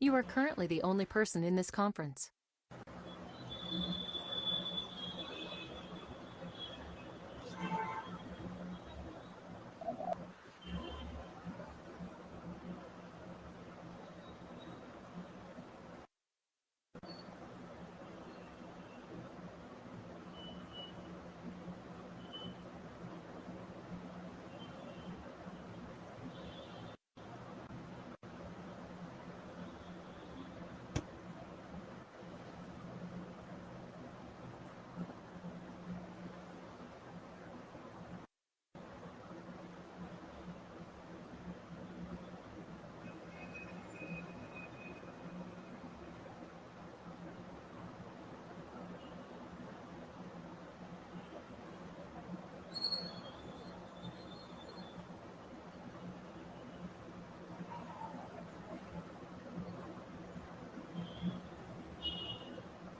You are currently the only person in this conference.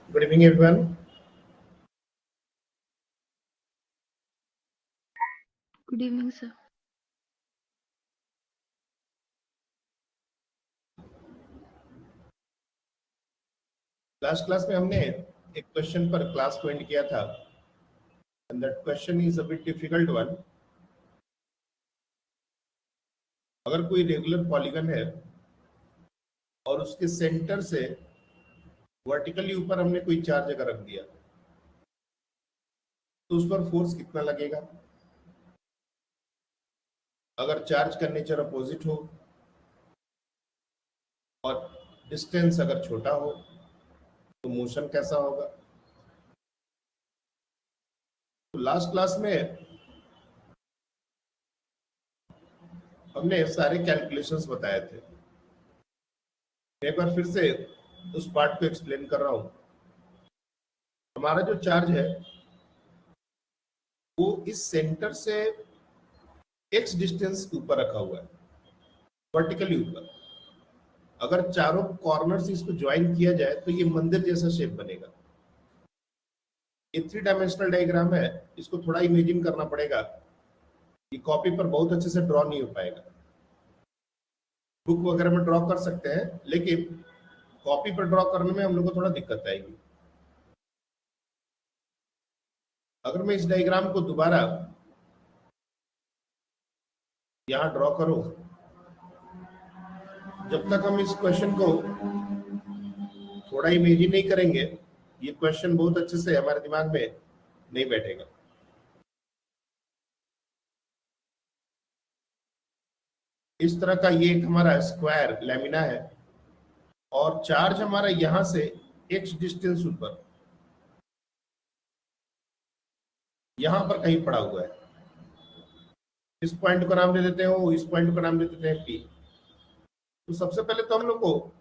Good evening, everyone. Good evening, sir. Last class में हमने एक question पर class को and किया था and that question is a bit difficult one. अगर कोई regular polygon है और उसके सेंटर से वर्टिकली ऊपर हमने कोई चार्ज अगर रख दिया तो उस पर फोर्स कितना लगेगा। अगर चार्ज का नेचर अपोजिट हो और डिस्टेंस अगर छोटा हो तो मोशन कैसा होगा। तो लास्ट क्लास में हमने सारे कैलकुलेशंस बताए थे। एक बार फिर से उस पार्ट को एक्सप्लेन कर रहा हूं। हमारा जो चार्ज है वो इस सेंटर से एक्स डिस्टेंस के ऊपर रखा हुआ है, वर्टिकली ऊपर। अगर चारों कॉर्नर से इसको ज्वाइन किया जाए तो ये मंदिर जैसा शेप बनेगा। ये 3 डायमेंशनल डायग्राम है, इसको थोड़ा इमेजिन करना पड़ेगा। ये कॉपी पर बहुत अच्छे से ड्रॉ नहीं हो पाएगा। बुक वगैरह में ड्रॉ कर सकते हैं लेकिन कॉपी पर ड्रॉ करने में हम लोग को थोड़ा दिक्कत आएगी। अगर मैं इस डायग्राम को दोबारा यहां ड्रॉ करूं, जब तक हम इस क्वेश्चन को थोड़ा इमेजिन नहीं करेंगे ये क्वेश्चन बहुत अच्छे से हमारे दिमाग में नहीं बैठेगा। इस तरह का ये एक हमारा स्क्वायर लैमिना है और चार्ज हमारा यहां से एक्स डिस्टेंस ऊपर यहां पर कहीं पड़ा हुआ है। इस पॉइंट को नाम दे देते हो, इस पॉइंट को नाम दे देते हैं पी। तो सबसे पहले तो हम लोग को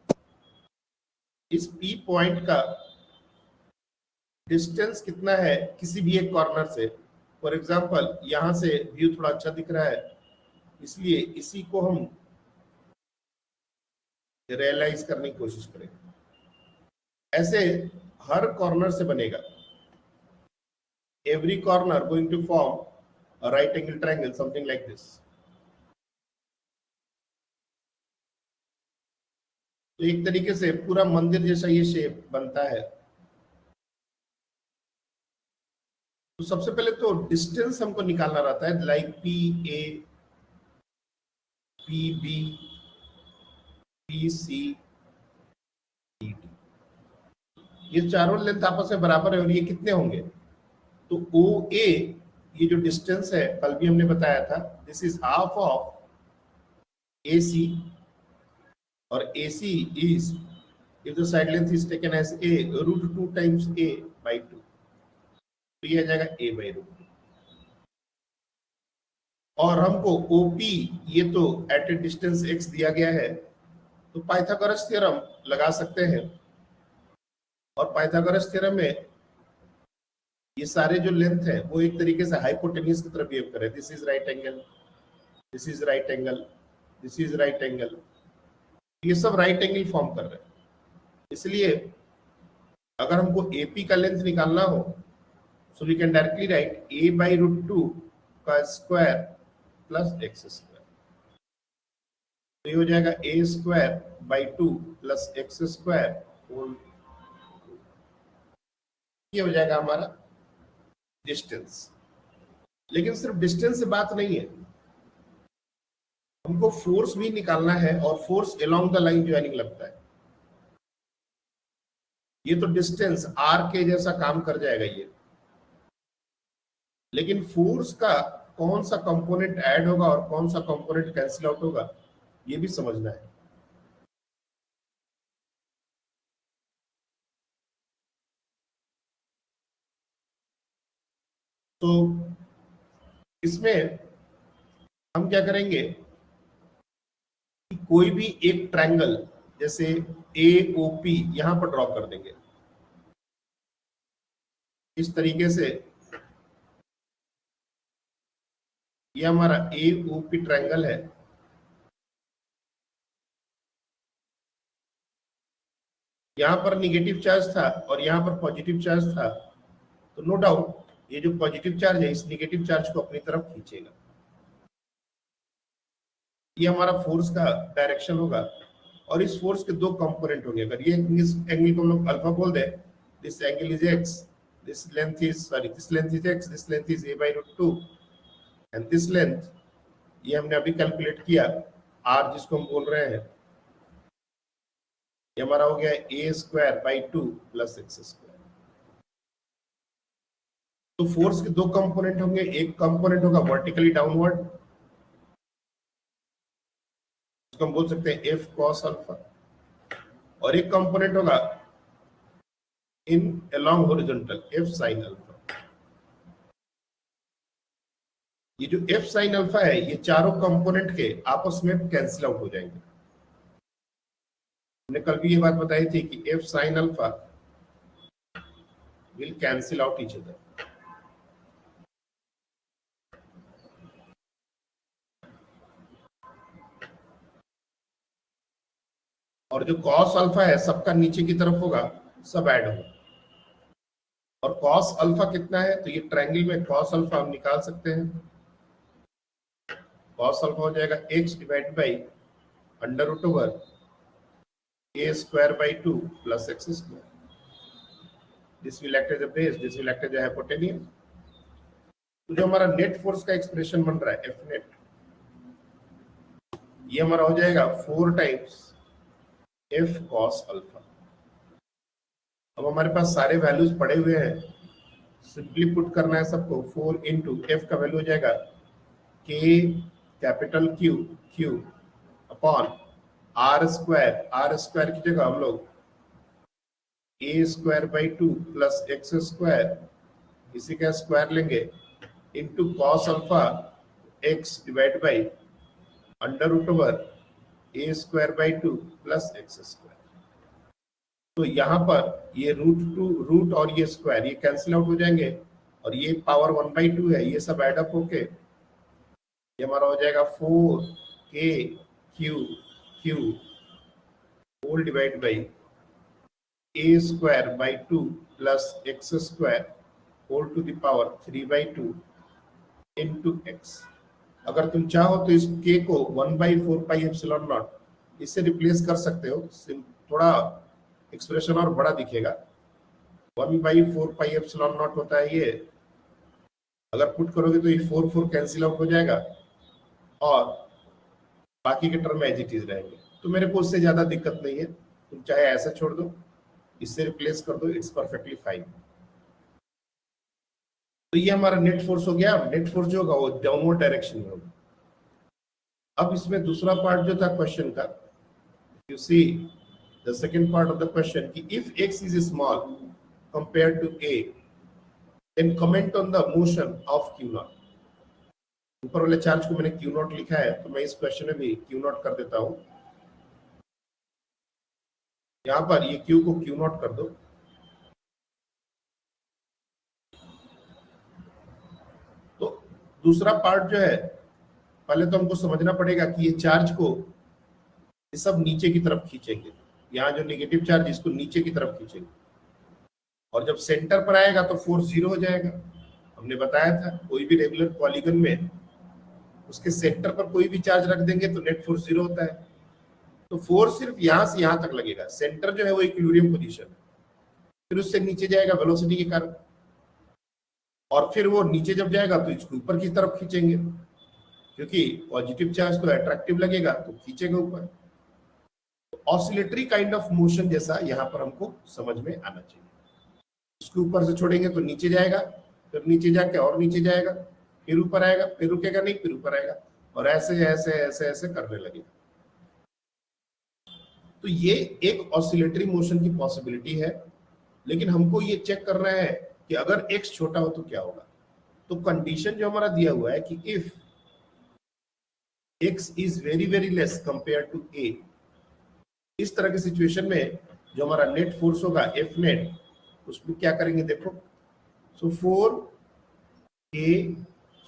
इस पी पॉइंट का डिस्टेंस कितना है किसी भी एक कॉर्नर से। फॉर एग्जांपल यहां से व्यू थोड़ा अच्छा दिख रहा है इसलिए इसी को हम रियलाइज करने की कोशिश करेंगे। ऐसे हर कॉर्नर से बनेगा। Every corner going to form a right angle triangle something like this. तो एक तरीके से पूरा मंदिर जैसा ये शेप बनता है। तो सबसे पहले तो डिस्टेंस हमको निकालना रहता है, like P A, P B, P C, P D. ये चारों लेंथ आपस में बराबर है और ये कितने होंगे। तो ओ ए ये जो डिस्टेंस है कल भी हमने बताया था, दिस इज हाफ ऑफ ए सी और ए सी is if the side length is taken as a root 2 times a by 2 तो ये आ जाएगा a by root 2। और हमको OP ये तो एट ए डिस्टेंस x दिया गया है तो पाइथागोरस थ्योरम लगा सकते हैं। और पाइथागोरस थ्योरम में ये सारे जो लेंथ है वो एक तरीके से हाइपोटेन्यूज की तरफ बिहेव कर रहे हैं। This is right angle, this is right angle, this is right angle, ये सब राइट एंगल फॉर्म कर रहे हैं। इसलिए अगर हमको AP का लेंथ निकालना हो so we can directly write a by root 2 का स्क्वायर प्लस x स्क्वायर। तो ये हो जाएगा a square by 2 plus x square whole, ये हो जाएगा हमारा डिस्टेंस। लेकिन सिर्फ डिस्टेंस से बात नहीं है, हमको फोर्स भी निकालना है, और force along the line joining लगता है। ये तो डिस्टेंस आर के जैसा काम कर जाएगा ये, लेकिन फोर्स का कौन सा कंपोनेंट ऐड होगा और कौन सा कंपोनेंट कैंसिल आउट होगा, ये भी समझना है। तो इसमें हम क्या करेंगे कि कोई भी एक ट्रायंगल जैसे AOP यहां पर ड्रॉ कर देंगे इस तरीके से। ये हमारा AOP ट्रायंगल है। यहां पर निगेटिव चार्ज था और यहां पर पॉजिटिव चार्ज था, तो नो डाउट ये जो पॉजिटिव चार्ज है इस निगेटिव चार्ज को अपनी तरफ खींचेगा। ये हमारा फोर्स का डायरेक्शन होगा, और इस फोर्स के दो कंपोनेंट होंगे। अगर ये इस एंगल को हम लोग अल्फा बोल दें, this angle is x, this length is x, this length is a/√2 and this length, ये हमने अभी कैलकुलेट किया r जिसको हम बोल रहे हैं, ये हमारा हो गया a²/2 प्लस x²। तो फोर्स के दो कंपोनेंट होंगे, एक कंपोनेंट होगा वर्टिकली डाउनवर्ड, इसको हम बोल सकते हैं F cos अल्फा, और एक कंपोनेंट होगा in along horizontal F sin alpha. ये जो F sin अल्फा है ये चारों कंपोनेंट के आपस में कैंसिल आउट हो जाएंगे। हमने कल भी ये बात बताई थी कि F sin alpha will cancel out each other. और जो cos अल्फा है सबका नीचे की तरफ होगा, सब ऐड होगा। और cos अल्फा कितना है, तो ये ट्रायंगल में cos अल्फा हम निकाल सकते हैं। cos अल्फा हो जाएगा x divide by √a²/2 plus x²। This will act as a base, this will act as a hypotenuse. तो जो हमारा नेट फोर्स का एक्सप्रेशन बन रहा है F नेट, ये हमारा हो जाएगा 4 टाइम्स F cos अल्फा। अब हमारे पास सारे वैल्यूज पड़े हुए हैं, सिंपली पुट करना है सबको। 4 इंटू F का वैल्यू हो जाएगा K capital Q upon R² की जगह हम लोग a²/2 प्लस x², इसी का स्क्वायर लेंगे, into cos alpha x divide by √a²/2 plus x²। तो यहाँ पर ये रूट और ये स्क्वायर ये कैंसिल आउट हो जाएंगे, और ये पावर 1/2 है, ये सब ऐड अप होके ये हमारा हो जाएगा 4kq whole divide by a²/2 plus x² whole to the power 3/2 into x। अगर तुम चाहो तो इस k को 1/4πε0 इससे रिप्लेस कर सकते हो, थोड़ा एक्सप्रेशन और बड़ा दिखेगा। 1/4πε0 होता है ये, अगर पुट करोगे तो ये 4 कैंसिल आउट हो जाएगा और बाकी के टर्म एज इट इज रहेंगे। तो मेरे को उससे ज्यादा दिक्कत नहीं है, तुम चाहे ऐसा छोड़ दो, इससे रिप्लेस कर दो, इट्स परफेक्टली फाइन। तो ये हमारा नेट फोर्स हो गया। नेट फोर्स जो होगा वो डाउनवर्ड डायरेक्शन में होगा। अब इसमें दूसरा पार्ट जो था क्वेश्चन का, you see the second part of the question कि if x is small compared to a then comment on the motion of q0। ऊपर वाले चार्ज को मैंने q0 लिखा है, तो मैं इस क्वेश्चन में भी q0 कर देता हूं। यहां पर ये q को q0 कर दो। तो दूसरा पार्ट जो है, पहले तो हमको समझना पड़ेगा कि ये चार्ज को ये सब नीचे की तरफ खींचेंगे। यहाँ जो नेगेटिव चार्ज इसको नीचे की तरफ खींचेंगे, और जब सेंटर पर आएगा तो फोर्स 0 हो जाएगा। हमने बताया था कोई भी रेगुलर पॉलीगन में उसके सेंटर पर कोई भी चार्ज रख देंगे तो नेट फोर्स 0 होता है। तो फोर्स सिर्फ यहां से यहां तक लगेगा, सेंटर जो है वो इक्विलिब्रियम पोजीशन है, फिर उससे नीचे जाएगा वेलोसिटी के कारण, और फिर वो नीचे जब जाएगा तो इसको ऊपर की तरफ खींचेंगे, क्योंकि पॉजिटिव चार्ज तो अट्रैक्टिव लगेगा तो खींचेगा ऊपर। ऑसिलेटरी काइंड ऑफ मोशन जैसा यहाँ पर हमको समझ में आना चाहिए। उसके ऊपर से छोड़ेंगे तो नीचे जाएगा, फिर नीचे जाके और नीचे जाएगा, फिर ऊपर आएगा, फिर रुकेगा नहीं, फिर ऊपर आएगा, और ऐसे ऐसे ऐसे ऐसे करने लगेगा। तो ये एक ऑसिलेटरी मोशन की पॉसिबिलिटी है, लेकिन हमको ये चेक करना है कि अगर x छोटा हो तो क्या होगा। तो कंडीशन जो हमारा दिया हुआ है कि if x is very very less compare to a, इस तरह की सिचुएशन में जो हमारा नेट फोर्स होगा F नेट, उसमें क्या करेंगे देखो। So 4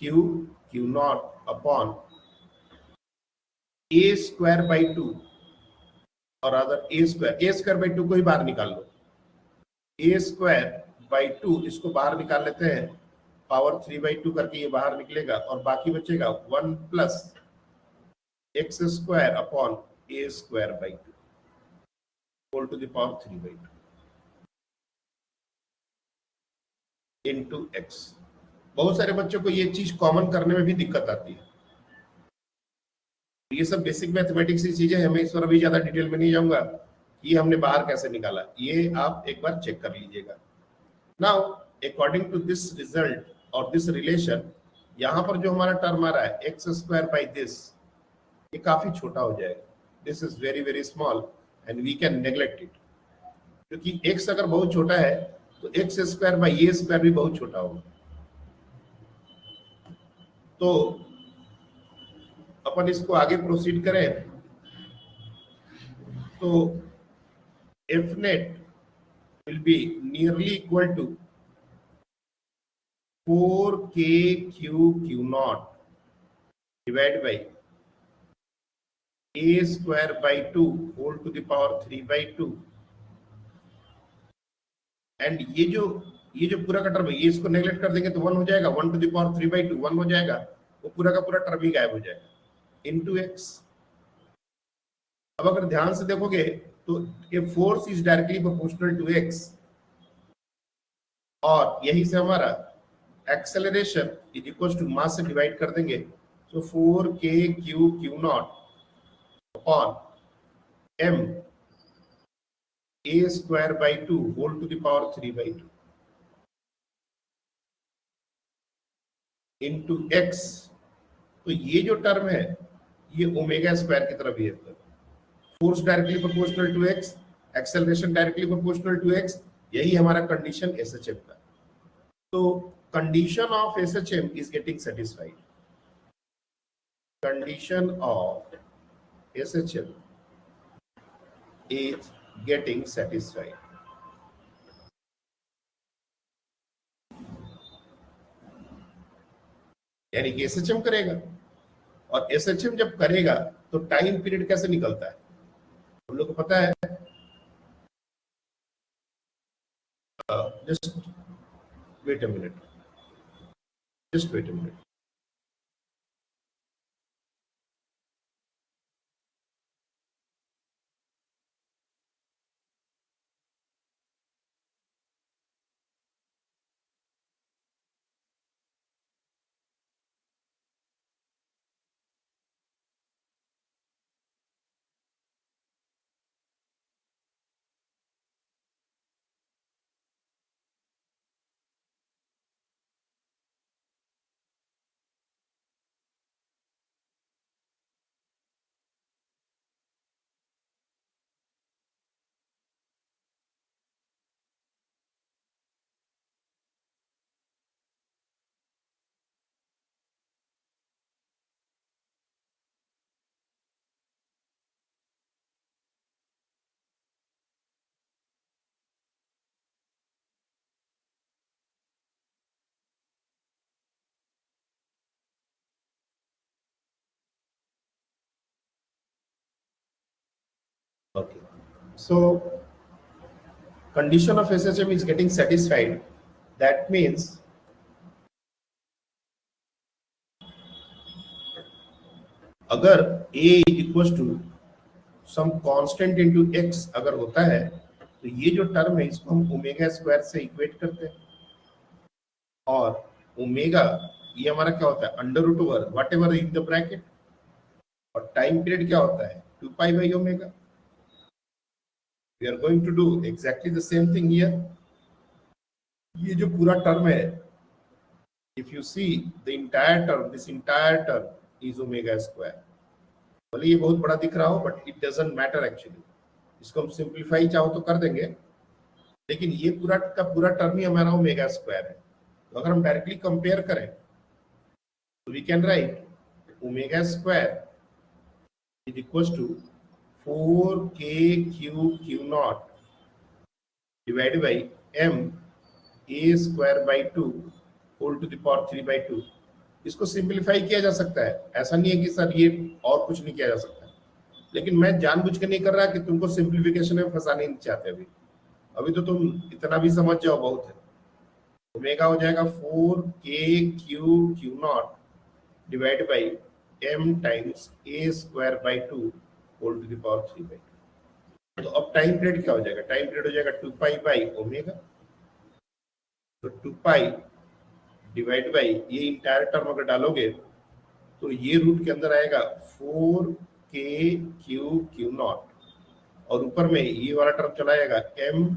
Q not upon a square by 2, और अदर a स्क्वायर बाई 2 को ही बाहर निकाल लो, a स्क्वायर बाई 2 इसको बाहर निकाल लेते हैं, पावर 3/2 करके ये बाहर निकलेगा, और बाकी बचेगा 1 plus x square upon a square by 2 whole to the power 3/2 into x। बहुत सारे बच्चों को ये चीज कॉमन करने में भी दिक्कत आती है। ये सब बेसिक मैथमेटिक्स की चीजें हैं, मैं इस पर अभी ज्यादा डिटेल में नहीं जाऊंगा कि हमने बाहर कैसे निकाला, ये आप एक बार चेक कर लीजिएगा। Now according to this result और दिस रिलेशन, यहाँ पर जो हमारा टर्म आ रहा है एक्स स्क्वायर बाई दिस, ये काफी छोटा हो जाएगा। This is very very small and we can neglect it, क्योंकि x अगर बहुत छोटा है तो x square by a square भी बहुत छोटा होगा। तो अपन इसको आगे प्रोसीड करें तो F net will be nearly equal to 4k not divide by a square by 2 whole to the power 3/2, and ये जो पूरा का टर्म है, ये इसको नेगलेक्ट कर देंगे तो 1 हो जाएगा, 1 टू द पावर 3/2 1 हो जाएगा, वो पूरा का पूरा टर्म ही गायब हो जाएगा, इनटू x। अब अगर ध्यान से देखोगे तो ये force is directly proportional to x, और यही से हमारा acceleration is equal to mass से डिवाइड कर देंगे, तो 4k not upon m a square by 2 whole to the power 3/2 into x। तो ये जो टर्म है ये ओमेगा स्क्वायर की तरह बिहेव करता है। Force directly proportional to x, acceleration directly proportional to x, यही हमारा कंडीशन SHM का। तो condition of SHM is getting satisfied, condition of SHM is getting satisfied। यानी कि SHM करेगा, और SHM जब करेगा तो टाइम पीरियड कैसे निकलता है हम लोग को पता है। Just wait a minute, just wait a minute. Okay, so condition of SHM is getting satisfied. That means अगर A equal to some constant into x अगर होता है तो ये जो टर्म है इसको हम ओमेगा स्क्वायर से इक्वेट करते हैं, और ओमेगा ये हमारा क्या होता है under root over whatever in the bracket, और टाइम पीरियड क्या होता है 2 pi by omega. We are going to do exactly the same thing here. ये जो पूरा टर्म है, if you see the entire term, this entire term is omega square. भले ये बहुत बड़ा दिख रहा हो but it doesn't matter actually. इसको हम सिंप्लीफाई चाहो तो कर देंगे, लेकिन ये पूरा का पूरा टर्म ही हमारा ओमेगा स्क्वायर है. तो अगर हम डायरेक्टली कंपेयर करें तो we can write omega square is equals to 4k q not divided by m a square by 2 whole to the power 3 by 2. इसको सिंप्लीफाई किया जा सकता है, ऐसा नहीं है कि सर ये और कुछ नहीं किया जा सकता, लेकिन मैं जानबूझ के नहीं कर रहा कि तुमको सिंप्लीफिकेशन में फंसाने नहीं चाहते. अभी तो तुम इतना भी समझ जाओ बहुत है. ओमेगा हो जाएगा 4k q not divide by m times a square by 2 whole to the power 3 by 2. तो अब टाइम पीरियड क्या हो जाएगा, टाइम पीरियड हो जाएगा 2 पाई बाई ओमेगा. तो 2 पाई डिवाइड बाई ये इंटायर टर्म अगर डालोगे तो ये रूट के अंदर आएगा 4k q नॉट, और ऊपर में ये वाला टर्म चला जाएगा m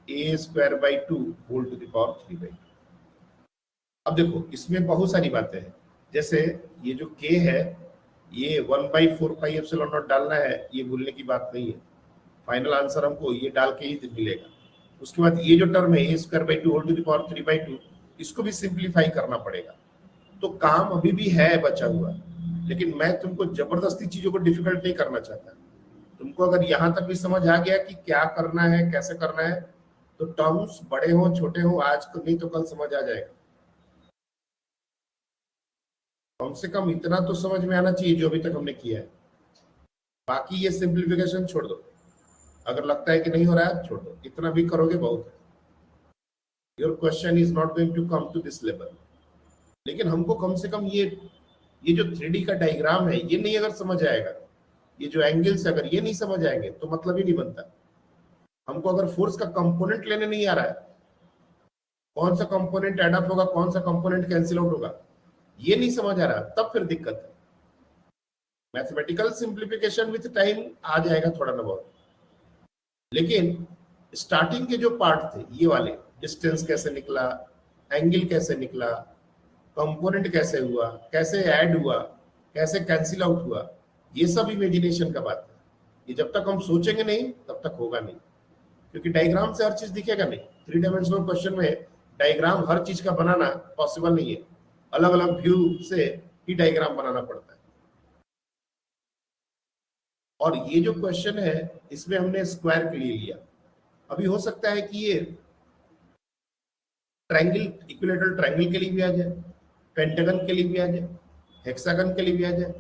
a square by 2 whole to the power 3 by 2. अब देखो इसमें बहुत सारी बातें हैं, जैसे ये जो k है ये 1/4 पाई एप्सिलॉन नॉट डालना है, ये भूलने की बात नहीं है. फाइनल आंसर हमको ये डाल के ही मिलेगा. उसके बाद ये जो टर्म है a square by 2 whole to the power 3 by 2, इसको भी सिंप्लीफाई करना पड़ेगा. तो काम अभी भी है बचा हुआ, लेकिन मैं तुमको जबरदस्ती चीजों को डिफिकल्ट नहीं करना चाहता. तुमको अगर यहां तक भी समझ आ गया कि क्या करना है कैसे करना है, तो टर्म्स बड़े हो छोटे हो आज को नहीं तो कल समझ आ जाएगा. कम से कम इतना तो समझ में आना चाहिए जो अभी तक हमने किया है. बाकी ये सिंप्लीफिकेशन छोड़ दो, अगर लगता है कि नहीं हो रहा है छोड़ दो, इतना भी करोगे बहुत है. Your question is not going to come to this level. लेकिन हमको कम से कम ये जो 3D का डायग्राम है ये नहीं अगर समझ आएगा, ये जो एंगल्स अगर ये नहीं समझ आएंगे तो मतलब ही नहीं बनता. हमको अगर फोर्स का कंपोनेंट लेने नहीं आ रहा है, कौन सा कंपोनेंट एड अप होगा कौन सा कंपोनेंट कैंसिल आउट होगा, ये नहीं समझ आ रहा, तब फिर दिक्कत है. मैथमेटिकल सिंप्लीफिकेशन विद टाइम आ जाएगा थोड़ा ना बहुत, लेकिन स्टार्टिंग के जो पार्ट थे ये वाले, डिस्टेंस कैसे निकला, एंगल कैसे निकला, कंपोनेंट कैसे हुआ, कैसे ऐड हुआ, कैसे कैंसिल आउट हुआ, ये सब इमेजिनेशन का बात है. ये जब तक हम सोचेंगे नहीं तब तक होगा नहीं, क्योंकि डायग्राम से हर चीज दिखेगा नहीं. 3 डायमेंशनल क्वेश्चन में डायग्राम हर चीज का बनाना पॉसिबल नहीं है, अलग अलग व्यू से ही डायग्राम बनाना पड़ता है. और ये जो क्वेश्चन है इसमें हमने स्क्वायर के लिए लिया. अभी हो सकता है कि ये ट्रायंगल, इक्विलेटरल ट्रायंगल के लिए भी आ जाए, पेंटागन के लिए भी आ जाए, हेक्सागन के लिए भी आ जाए.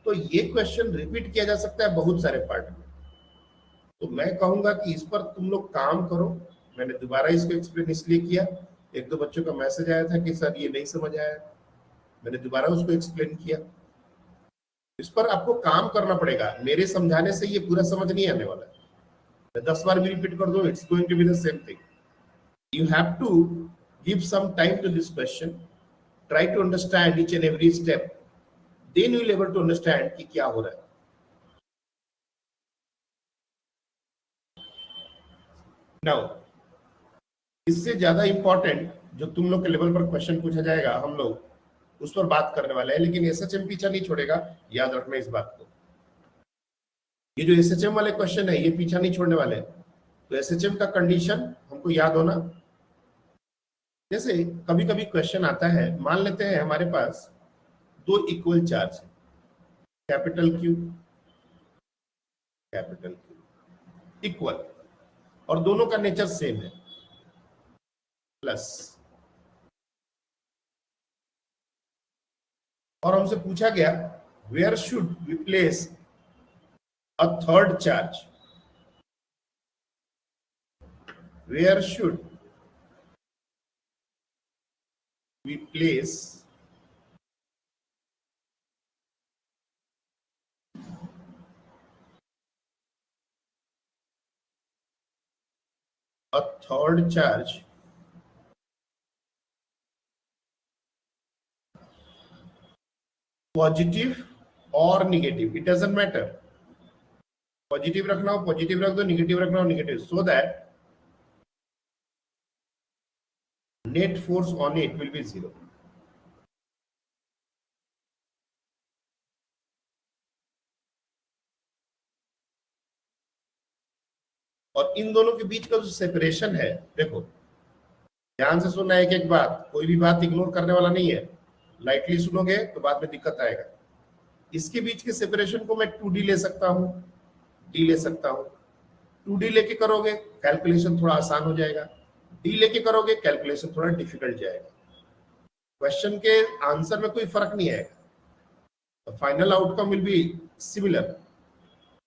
तो ये क्वेश्चन रिपीट किया जा सकता है बहुत सारे पार्ट में. तो मैं कहूंगा कि इस पर तुम लोग काम करो. मैंने दोबारा इसको एक्सप्लेन इसलिए किया, एक दो बच्चों का मैसेज आया था कि सर ये नहीं समझ आया, मैंने दोबारा उसको एक्सप्लेन किया. इस पर आपको काम करना पड़ेगा, मेरे समझाने से ये पूरा समझ नहीं आने वाला. मैं 10 बार भी रिपीट कर दूं, it's going to be the same thing. You have to give some time to this question, try to understand each and every step, then you will able to understand कि क्या हो रहा है. Now, इससे ज्यादा important जो तुम लोग के लेवल पर क्वेश्चन पूछा जाएगा हम लोग उस पर बात करने वाले हैं, लेकिन एसएचएम पीछा नहीं छोड़ेगा, याद रखना इस बात को. ये जो एसएचएम वाले क्वेश्चन है ये पीछा नहीं छोड़ने वाले. तो एसएचएम का कंडीशन हमको याद होना. जैसे कभी कभी क्वेश्चन आता है, मान लेते हैं हमारे पास दो इक्वल चार्ज है, कैपिटल क्यू इक्वल, और दोनों का नेचर सेम है, प्लस. और हमसे पूछा गया where should we place a third charge, वेयर शुड we place a third charge positive और negative, it doesn't matter, positive रखना हो पॉजिटिव रख दो, नेगेटिव रखना हो negative, so that net force on it will be 0। और इन दोनों के बीच का जो सेपरेशन है, देखो ध्यान से सुनना है, एक बात, कोई भी बात इग्नोर करने वाला नहीं है, लाइटली सुनोगे तो बाद में दिक्कत आएगा। इसके बीच के सेपरेशन को मैं 2D ले सकता हूं, D ले सकता हूं। 2D लेके करोगे कैलकुलेशन थोड़ा आसान हो जाएगा, D लेके करोगे कैलकुलेशन थोड़ा डिफिकल्ट जाएगा। क्वेश्चन के आंसर में कोई फर्क नहीं आएगा, final outcome will be similar,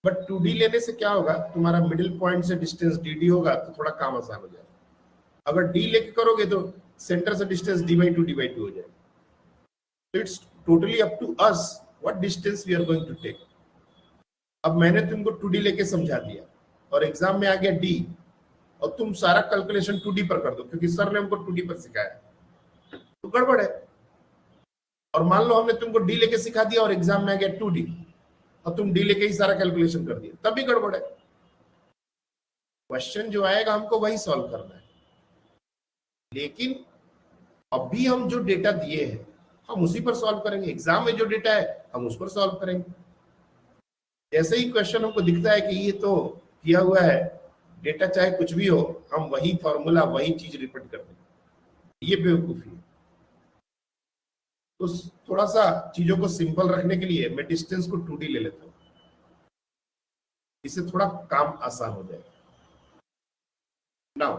but 2D लेने से क्या होगा, तुम्हारा मिडिल पॉइंट से डिस्टेंस DD होगा तो थोड़ा काम आसान हो जाएगा। अगर D लेके करोगे तो सेंटर से डिस्टेंस D/2 हो जाएगा। So it's totally up to us what distance we are going to take. अब मैंने तुमको 2D लेके समझा दिया और एग्जाम में आ गया D, और तुम सारा कैलकुलेशन 2D पर कर दो क्योंकि सर ने हमको 2D पर सिखाया, तो गड़बड़ है। और मान लो हमने तुमको D लेके सिखा दिया और एग्जाम में आ गया 2D और तुम D लेके ही सारा कैलकुलेशन कर दिया, तब भी गड़बड़ है। क्वेश्चन जो आएगा हमको वही सॉल्व करना है, लेकिन अभी हम जो डेटा दिए हैं हम उसी पर सॉल्व करेंगे। एग्जाम में जो डेटा है हम उस पर सॉल्व करेंगे। जैसे ही क्वेश्चन हमको दिखता है कि ये तो किया हुआ है, डेटा चाहे कुछ भी हो, हम वही फॉर्मूला वही चीज रिपीट कर देंगे, ये बेवकूफी है। तो थोड़ा सा चीजों को सिंपल रखने के लिए मैं डिस्टेंस को 2D ले लेता हूं, इससे थोड़ा काम आसान हो जाएगा। Now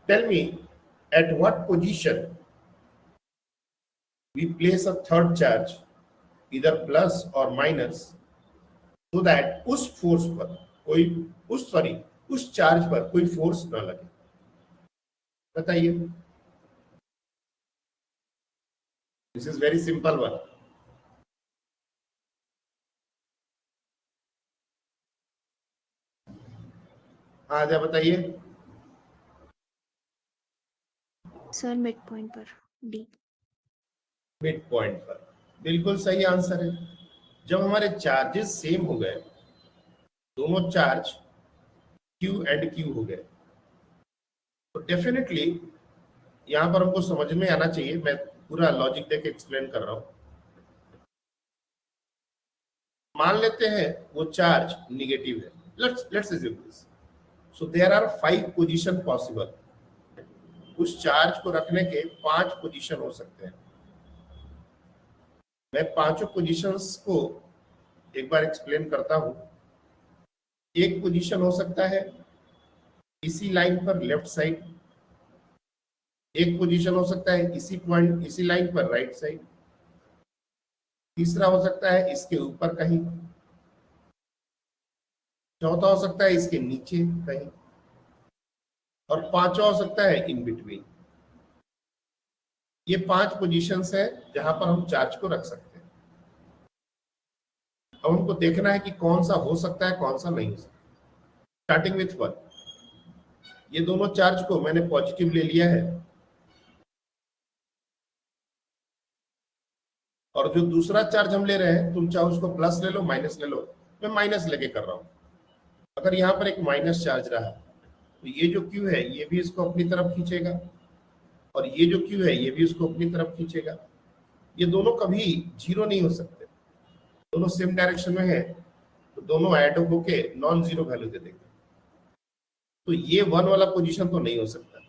tell me at what position we place a third charge either plus or minus so that उस फोर्स पर कोई उस चार्ज पर कोई फोर्स ना लगे। बताइए, this is very simple one. हाँ जा बताइए। सर मिड पॉइंट पर D। मिड पॉइंट पर, बिल्कुल सही आंसर है। जब हमारे चार्जेस सेम हो गए, दोनों चार्ज Q एंड Q हो गए, तो डेफिनेटली यहां पर हमको समझ में आना चाहिए। मैं पूरा लॉजिक देके एक्सप्लेन कर रहा हूं। मान लेते हैं वो चार्ज निगेटिव है, let's assume this. So there are 5 position possible. उस चार्ज को रखने के 5 पोजीशन हो सकते हैं। मैं पांचों पोजीशंस को एक बार एक्सप्लेन करता हूं। एक पोजीशन हो सकता है इसी लाइन पर लेफ्ट साइड, एक पोजीशन हो सकता है इसी पॉइंट इसी लाइन पर राइट साइड, तीसरा हो सकता है इसके ऊपर कहीं, चौथा हो सकता है इसके नीचे कहीं, और पांचवा हो सकता है इन बिटवीन। ये 5 पोजीशंस है जहां पर हम चार्ज को रख सकते हैं। अब हमको देखना है कि कौन सा हो सकता है कौन सा नहीं हो सकता। स्टार्टिंग विथ 1, ये दोनों चार्ज को मैंने पॉजिटिव ले लिया है, और जो दूसरा चार्ज हम ले रहे हैं, तुम चाहे उसको प्लस ले लो माइनस ले लो, मैं माइनस लेके कर रहा हूं। अगर यहाँ पर एक माइनस चार्ज रहा तो ये जो Q है ये भी इसको अपनी तरफ खींचेगा, और ये जो Q है ये भी इसको अपनी तरफ खींचेगा। ये दोनों कभी जीरो नहीं हो सकते, दोनों सेम डायरेक्शन में है, तो दोनों ऐड होके नॉन जीरो वैल्यू दे देंगे। तो ये 1 वाला पोजीशन तो नहीं हो सकता।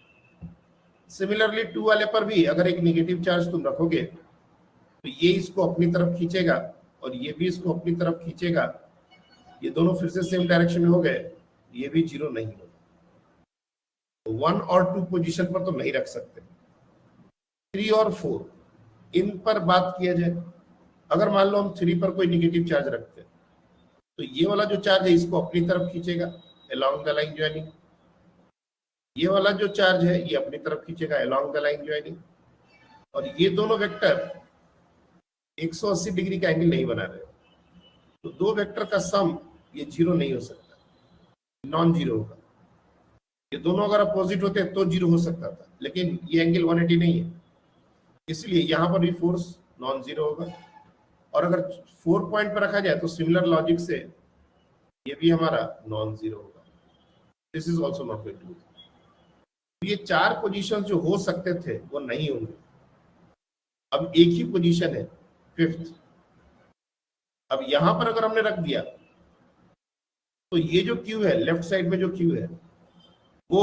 सिमिलरली 2 वाले पर भी अगर एक नेगेटिव चार्ज तुम रखोगे तो ये इसको अपनी तरफ खींचेगा और ये भी इसको अपनी तरफ खींचेगा। ये दोनों फिर से सेम डायरेक्शन में हो गए, ये भी जीरो नहीं होगा। तो 1 और 2 पोजीशन पर तो नहीं रख सकते। 3 और 4 इन पर बात किया जाए, अगर मान लो हम 3 पर कोई नेगेटिव चार्ज रखते हैं तो ये वाला जो चार्ज है इसको अपनी तरफ खींचेगा अलोंग द लाइन ज्वाइनिंग, ये वाला जो चार्ज है ये अपनी तरफ खींचेगा अलोंग द लाइन ज्वाइनिंग, और ये दोनों वेक्टर 180 डिग्री का एंगल नहीं बना रहे, तो दो वेक्टर का सम ये जीरो नहीं हो सकता, नॉन जीरो होगा। ये दोनों अगर अपोजिट होते तो 0 हो सकता था, लेकिन ये एंगल 180 नहीं है, इसलिए यहां पर भी फोर्स नॉन जीरो होगा। और अगर 4 पॉइंट पर रखा जाए तो सिमिलर लॉजिक से ये भी हमारा नॉन जीरो होगा। This is also not going to. ये 4 पोजीशन जो हो सकते थे वो नहीं होंगे। अब एक ही पोजीशन है, फिफ्थ। अब यहां पर अगर हमने रख दिया तो ये जो क्यू है, लेफ्ट साइड में जो क्यू है, वो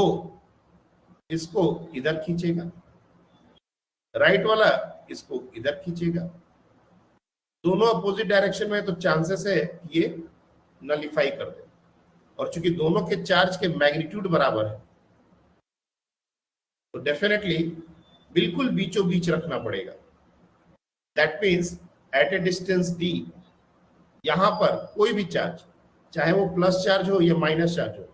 इसको इधर खींचेगा, राइट वाला इसको इधर खींचेगा। दोनों अपोजिट डायरेक्शन में है तो चांसेस है ये नलिफाई कर दे। और चूंकि दोनों के चार्ज के मैग्नीट्यूड बराबर है तो डेफिनेटली बिल्कुल बीचों बीच रखना पड़ेगा। That means at a distance D, यहां पर कोई भी चार्ज, चाहे वो प्लस चार्ज हो या माइनस चार्ज हो,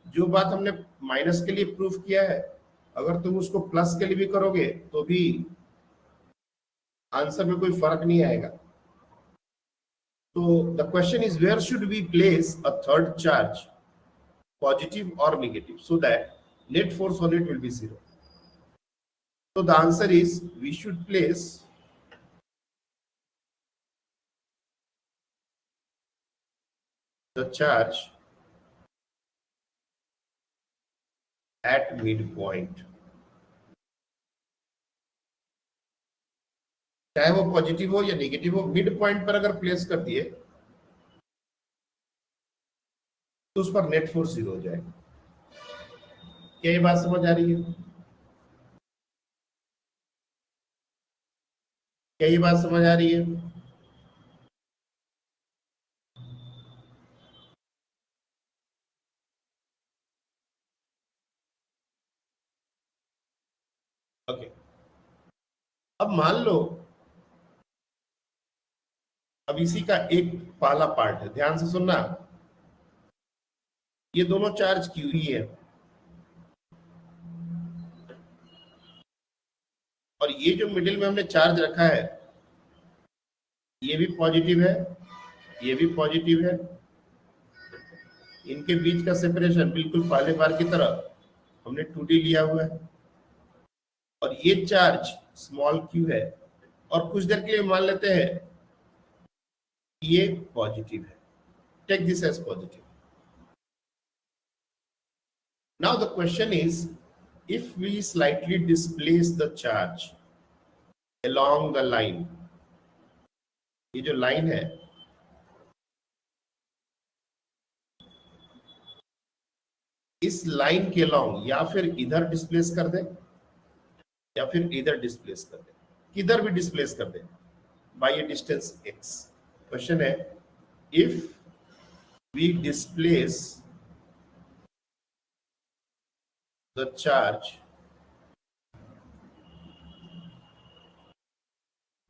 जो बात हमने माइनस के लिए प्रूफ किया है, अगर तुम उसको प्लस के लिए भी करोगे तो भी आंसर में कोई फर्क नहीं आएगा। तो the question is where should we place a third charge, positive और negative, so that net force on it will be 0. So the answer is we should place the charge at midpoint. चाहे वो positive हो या negative हो, mid point पर अगर place कर दिए तो उस पर नेट फोर्स 0 हो जाएगा। क्या ये बात समझ आ रही है? क्या ये बात समझ आ रही है? ओके। अब मान लो, अब इसी का एक पहला पार्ट है, ध्यान से सुनना। ये दोनों चार्ज क्यू ही है और ये जो मिडिल में हमने चार्ज रखा है ये भी पॉजिटिव है, ये भी पॉजिटिव है। इनके बीच का सेपरेशन बिल्कुल पहले बार की तरह हमने 2D लिया हुआ है और ये चार्ज स्मॉल क्यू है और कुछ देर के लिए मान लेते हैं ये पॉजिटिव है। Take this as positive. Now the question is, if we slightly displace the charge along the line, ये जो लाइन है इस लाइन के लॉन्ग या फिर इधर डिस्प्लेस कर दे या फिर इधर डिस्प्लेस कर दे, किधर भी डिस्प्लेस कर दे by a distance x। Question है, if we displace the charge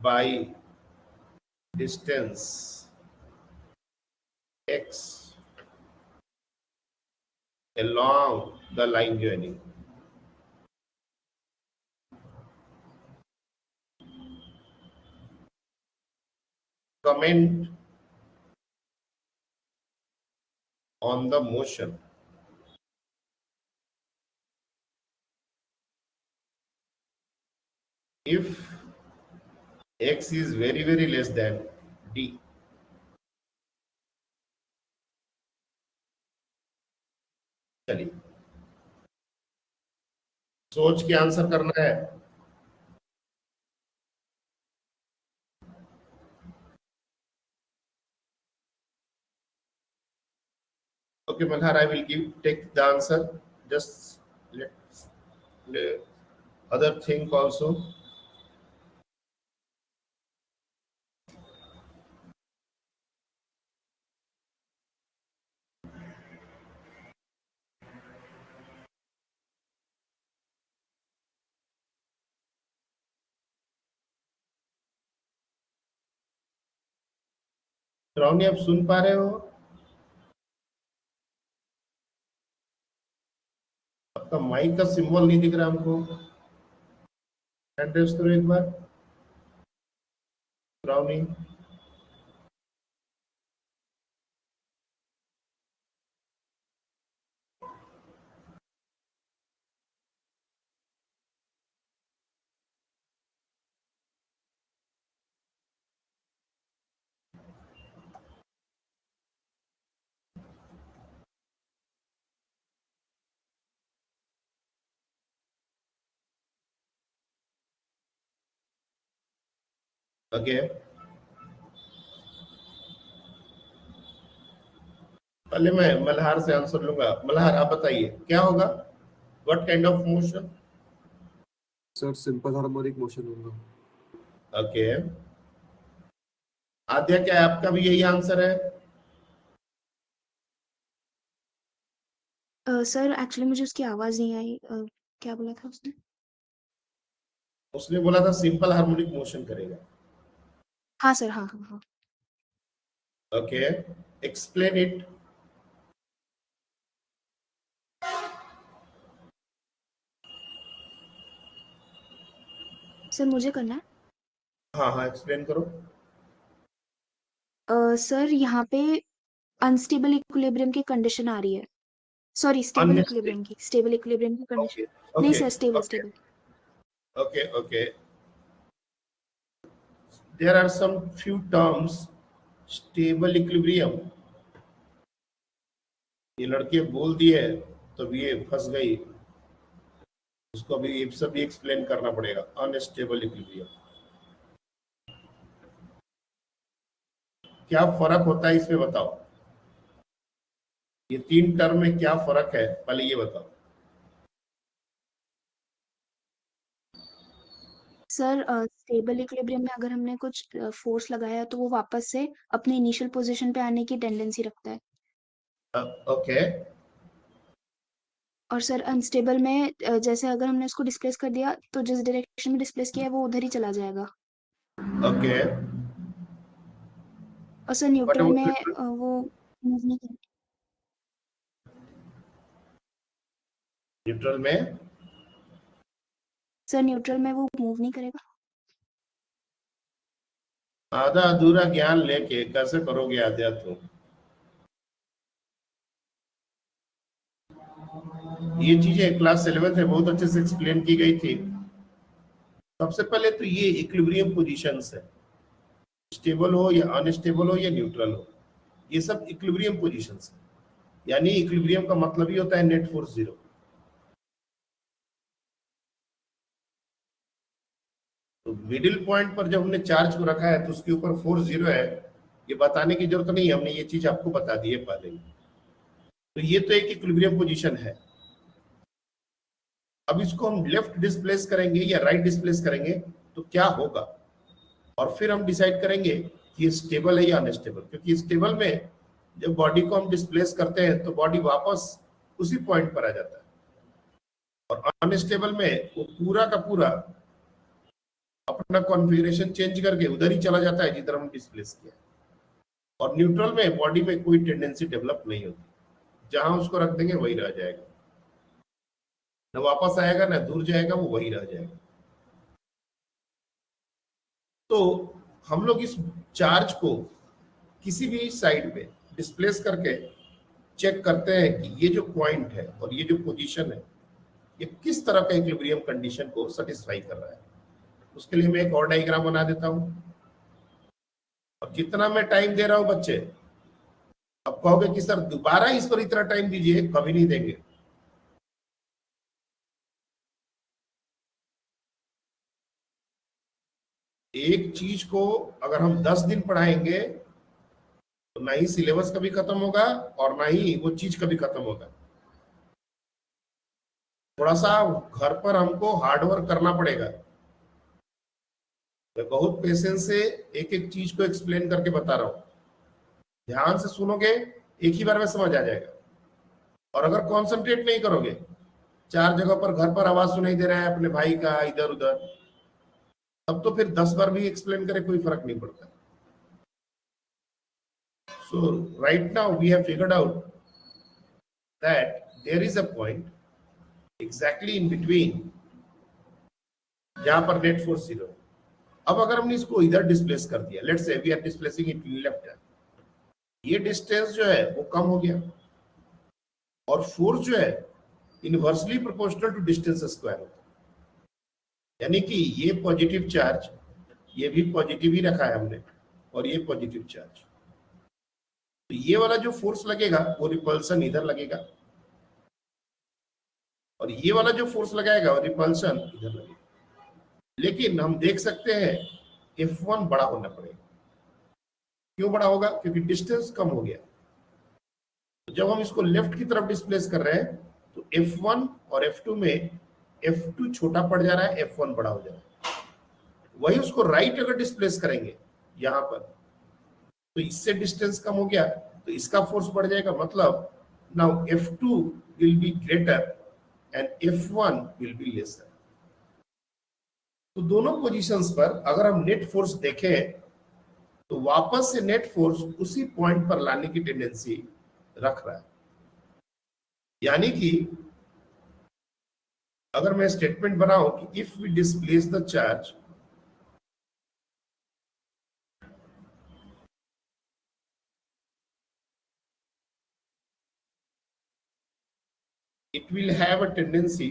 by distance x along the line joining, comment on the motion. If x is very less than d, चलिए सोच के आंसर करना है। Okay, Malhar, I will take the answer. Just let other think also. राउनी, आप सुन पा रहे हो? आपका माइक का सिंबल नहीं दिख रहा हमको। एड्रेस करो एक बार राउनी। ओके, पहले मैं मल्हार से आंसर लूंगा। मल्हार आप बताइए क्या होगा, what kind of motion? Sir simple harmonic motion होगा। ओके, आद्या क्या आपका भी यही आंसर है? सर एक्चुअली मुझे उसकी आवाज नहीं आई। क्या बोला था उसने? उसने बोला था सिंपल हार्मोनिक मोशन करेगा। हाँ सर, हाँ हाँ हाँ। Okay, explain it. सर मुझे करना है। हाँ हाँ, एक्सप्लेन करो। सर यहाँ पे अनस्टेबल इक्विलिब्रियम की कंडीशन आ रही है। सॉरी, स्टेबल इक्विलिब्रियम की, स्टेबल इक्विलिब्रियम की कंडीशन। ओके नहीं okay sir, stable okay stable. Okay okay, there are some few terms, stable equilibrium, ये लड़के बोल दिए तो ये फंस गई, उसको अभी ये सब भी एक्सप्लेन करना पड़ेगा। अनस्टेबल इक्विलिब्रियम क्या फर्क होता है इसमें बताओ, ये तीन टर्म में क्या फर्क है पहले ये बताओ। सर स्टेबल इक्विलिब्रियम में अगर हमने कुछ फोर्स लगाया तो वो वापस से अपने इनिशियल पोजीशन पे आने की टेंडेंसी रखता है। ओके, और सर अनस्टेबल में जैसे अगर हमने उसको डिस्प्लेस कर दिया तो जिस डायरेक्शन में डिस्प्लेस किया है वो उधर ही चला जाएगा। ओके, और सर बट न्यूट्रल में वो मूव नहीं करेगा। न्यूट्रल में, सर न्यूट्रल में वो मूव नहीं करेगा। आधा अधूरा ज्ञान लेके कैसे करोगे आद्या तुम? ये चीजें क्लास 11th में बहुत अच्छे से एक्सप्लेन की गई थी। सबसे पहले तो ये इक्विलिब्रियम पोजीशंस है, स्टेबल हो या अनस्टेबल हो या न्यूट्रल हो, ये सब इक्विलिब्रियम पोजीशंस है। यानी इक्विलिब्रियम का मतलब ही होता है नेट फोर्स जीरो। तो मिडिल पॉइंट पर जब हमने चार्ज को रखा है तो उसके ऊपर फोर्स जीरो है, ये बताने की जरूरत नहीं, हमने ये चीज आपको बता दी है पहले ही। तो ये तो एक इक्विलिब्रियम पोजीशन है। अब इसको हम लेफ्ट डिस्प्लेस करेंगे या राइट डिस्प्लेस करेंगे तो क्या होगा, और फिर हम डिसाइड करेंगे कि ये स्टेबल है या अनस्टेबल। क्योंकि स्टेबल में जब बॉडी को हम डिस्प्लेस करते हैं तो बॉडी वापस उसी पॉइंट पर आ जाता है, और अनस्टेबल में वो पूरा का पूरा अपना कॉन्फ़िगरेशन चेंज करके उधर ही चला जाता है जिधर हम डिस्प्लेस किया। और न्यूट्रल में बॉडी में कोई टेंडेंसी डेवलप नहीं होती, जहां उसको रख देंगे वही रह जाएगा, न वापस आएगा न दूर जाएगा, वो वही रह जाएगा। तो हम लोग इस चार्ज को किसी भी साइड पे डिस्प्लेस करके चेक करते हैं कि ये जो पॉइंट है और ये जो पोजीशन है ये किस तरह का इक्विलिब्रियम कंडीशन को सेटिस्फाई कर रहा है। उसके लिए मैं एक और डायग्राम बना देता हूं। अब जितना मैं टाइम दे रहा हूं बच्चे, अब कहोगे कि सर दोबारा इस पर इतना टाइम दीजिए, कभी नहीं देंगे। एक चीज को अगर हम 10 दिन पढ़ाएंगे तो ना ही सिलेबस कभी खत्म होगा और ना ही वो चीज कभी खत्म होगा। थोड़ा सा घर पर हमको हार्डवर्क करना पड़ेगा। मैं बहुत पेशेंस से एक एक चीज को एक्सप्लेन करके बता रहा हूं, ध्यान से सुनोगे एक ही बार में समझ आ जाएगा। और अगर कंसंट्रेट नहीं करोगे, चार जगह पर घर पर आवाज सुनाई दे रहा है अपने भाई का इधर उधर, तब तो फिर 10 बार भी एक्सप्लेन करे कोई फर्क नहीं पड़ता। So right now we have figured out that there is a point exactly in between जहां पर नेट फोर्स जीरो। अब अगर हमने इसको इधर डिस्प्लेस कर दिया, let's say we are displacing it left hand, ये डिस्टेंस जो है वो कम हो गया और फोर्स जो है inversely proportional to distance square होता है। यानी कि ये पॉजिटिव चार्ज, ये भी पॉजिटिव ही रखा है हमने, और ये पॉजिटिव चार्ज, तो ये वाला जो फोर्स लगेगा वो रिपल्सन इधर लगेगा, और ये वाला जो फोर्स लगाएगा वो रिपल्सन इधर लगेगा। लेकिन हम देख सकते हैं F1 बड़ा होना पड़ेगा। क्यों बड़ा होगा? क्योंकि डिस्टेंस कम हो गया। जब हम इसको लेफ्ट की तरफ डिस्प्लेस कर रहे हैं तो F1 और F2 में F2 छोटा पड़ जा रहा है, F1 बड़ा हो जा रहा है। वही उसको राइट अगर डिस्प्लेस करेंगे यहां पर, तो इससे डिस्टेंस कम हो गया तो इसका फोर्स बढ़ जाएगा। मतलब now F2 will be greater and F1 will be lesser. तो दोनों पोजीशंस पर अगर हम नेट फोर्स देखें तो वापस से नेट फोर्स उसी पॉइंट पर लाने की टेंडेंसी रख रहा है। यानी कि अगर मैं स्टेटमेंट बनाऊं कि if we displace the charge it will have a tendency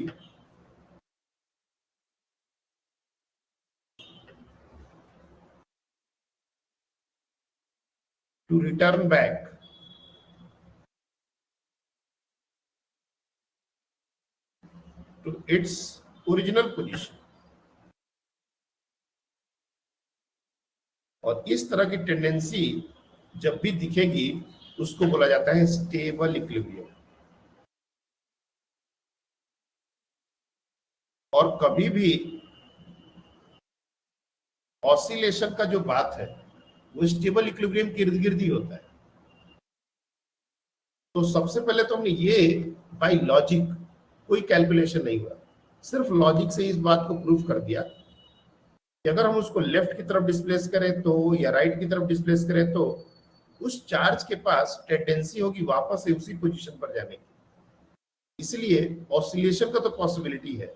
to return back to its original position। और इस तरह की टेंडेंसी जब भी दिखेगी उसको बोला जाता है स्टेबल इक्विलिब्रियम। और कभी भी ऑसिलेशन का जो बात है वो स्टेबल इक्विलिब्रियम के इर्द गिर्द ही होता है। तो सबसे पहले तो हमने ये बाय लॉजिक, कोई कैलकुलेशन नहीं हुआ, सिर्फ लॉजिक से इस बात को प्रूव कर दिया कि अगर हम उसको लेफ्ट की तरफ डिस्प्लेस करें तो या राइट की तरफ डिस्प्लेस करें तो उस चार्ज के पास टेंडेंसी होगी वापस से उसी पोजीशन पर जाने की। इसलिए ऑसिलेशन का तो पॉसिबिलिटी है।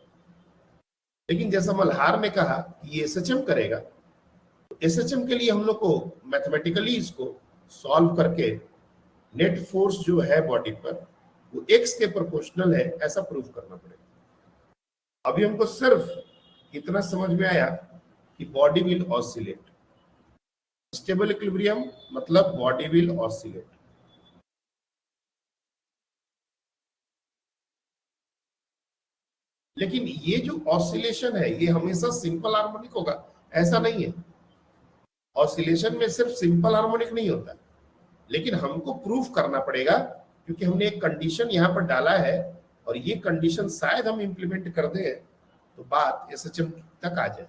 लेकिन जैसा मल्हार ने कहा कि ये एसएचएम करेगा, तो एसएचएम के लिए हम लोग को मैथमेटिकली इसको सॉल्व करके नेट फोर्स जो है बॉडी पर वो एक्स के प्रोपोर्शनल है ऐसा प्रूव करना पड़ेगा। अभी हमको सिर्फ इतना समझ में आया कि body will oscillate. Stable equilibrium मतलब बॉडी विल ऑसिलेट। लेकिन ये जो ऑसिलेशन है ये हमेशा सिंपल हार्मोनिक होगा ऐसा नहीं है। ऑसिलेशन में सिर्फ सिंपल हार्मोनिक नहीं होता, लेकिन हमको प्रूफ करना पड़ेगा क्योंकि हमने एक कंडीशन यहाँ पर डाला है और ये कंडीशन शायद हम इंप्लीमेंट कर दें तो बात एसएचएम तक आ जाए।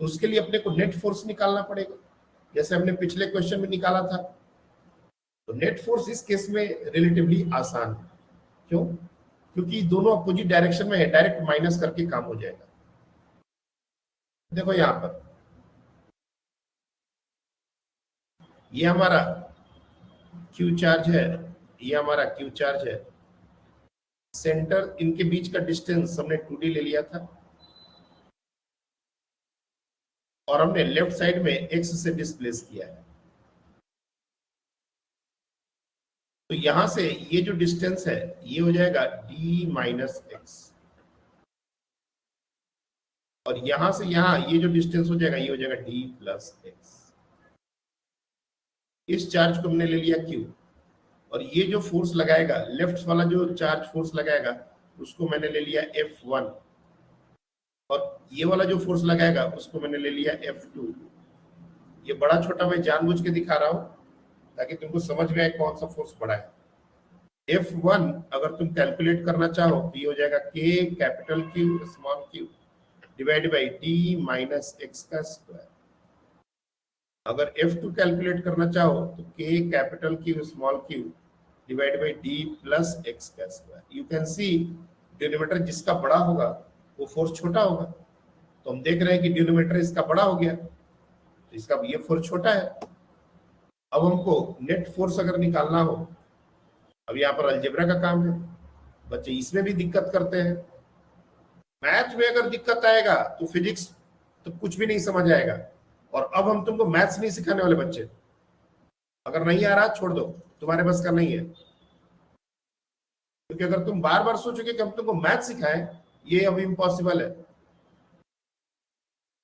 तो उसके लिए अपने को नेट फोर्स निकालना पड़ेगा, जैसे हमने पिछले क्वेश्चन में निकाला था। तो नेट फोर्स इस केस में रिलेटिवली आसान है। क्यों? क्योंकि दोनों अपोजिट डायरेक्शन में है, डायरेक्ट माइनस करके काम हो जाएगा। देखो यहां पर ये हमारा क्यू चार्ज है, ये हमारा क्यू चार्ज है। सेंटर इनके बीच का डिस्टेंस हमने 2d ले लिया था और हमने लेफ्ट साइड में x से डिस्प्लेस किया है। तो यहां से ये जो डिस्टेंस है ये हो जाएगा d माइनस एक्स, और यहां से यहां ये जो डिस्टेंस हो जाएगा ये हो जाएगा d प्लस एक्स। इस चार्ज को हमने ले लिया q, और ये जो फोर्स लगाएगा, लेफ्ट वाला जो चार्ज फोर्स लगाएगा उसको मैंने ले लिया F1, और ये वाला जो फोर्स लगाएगा उसको मैंने ले लिया F2। ये बड़ा छोटा मैं जानबूझ के दिखा रहा हूं ताकि तुमको समझ में आए कौन सा फोर्स बड़ा है। F1 अगर तुम कैलकुलेट करना चाहो तो ये हो जाएगा K capital Q small q divide by d minus x का स्क्वायर। अगर F2 कैलकुलेट करना चाहो तो K capital Q small q divide by d plus x का square. You can see denominator जिसका बड़ा होगा वो फोर्स छोटा होगा। तो हम देख रहे हैं कि डिनोमिनेटर इसका बड़ा हो गया तो इसका ये फोर्स छोटा है। अब हमको नेट फोर्स अगर निकालना हो, अब यहाँ पर अलजेब्रा का काम है, बच्चे इसमें भी दिक्कत करते हैं। मैथ में अगर दिक्कत आएगा तो फिजिक्स तो कुछ भी नहीं समझ आएगा। और अब हम तुमको मैथ्स नहीं सिखाने वाले बच्चे, अगर नहीं आ रहा छोड़ दो, तुम्हारे बस का नहीं है। क्योंकि अगर तुम बार बार सोचोगे कि हम तुमको मैथ सिखाएं, ये अब इम्पॉसिबल है।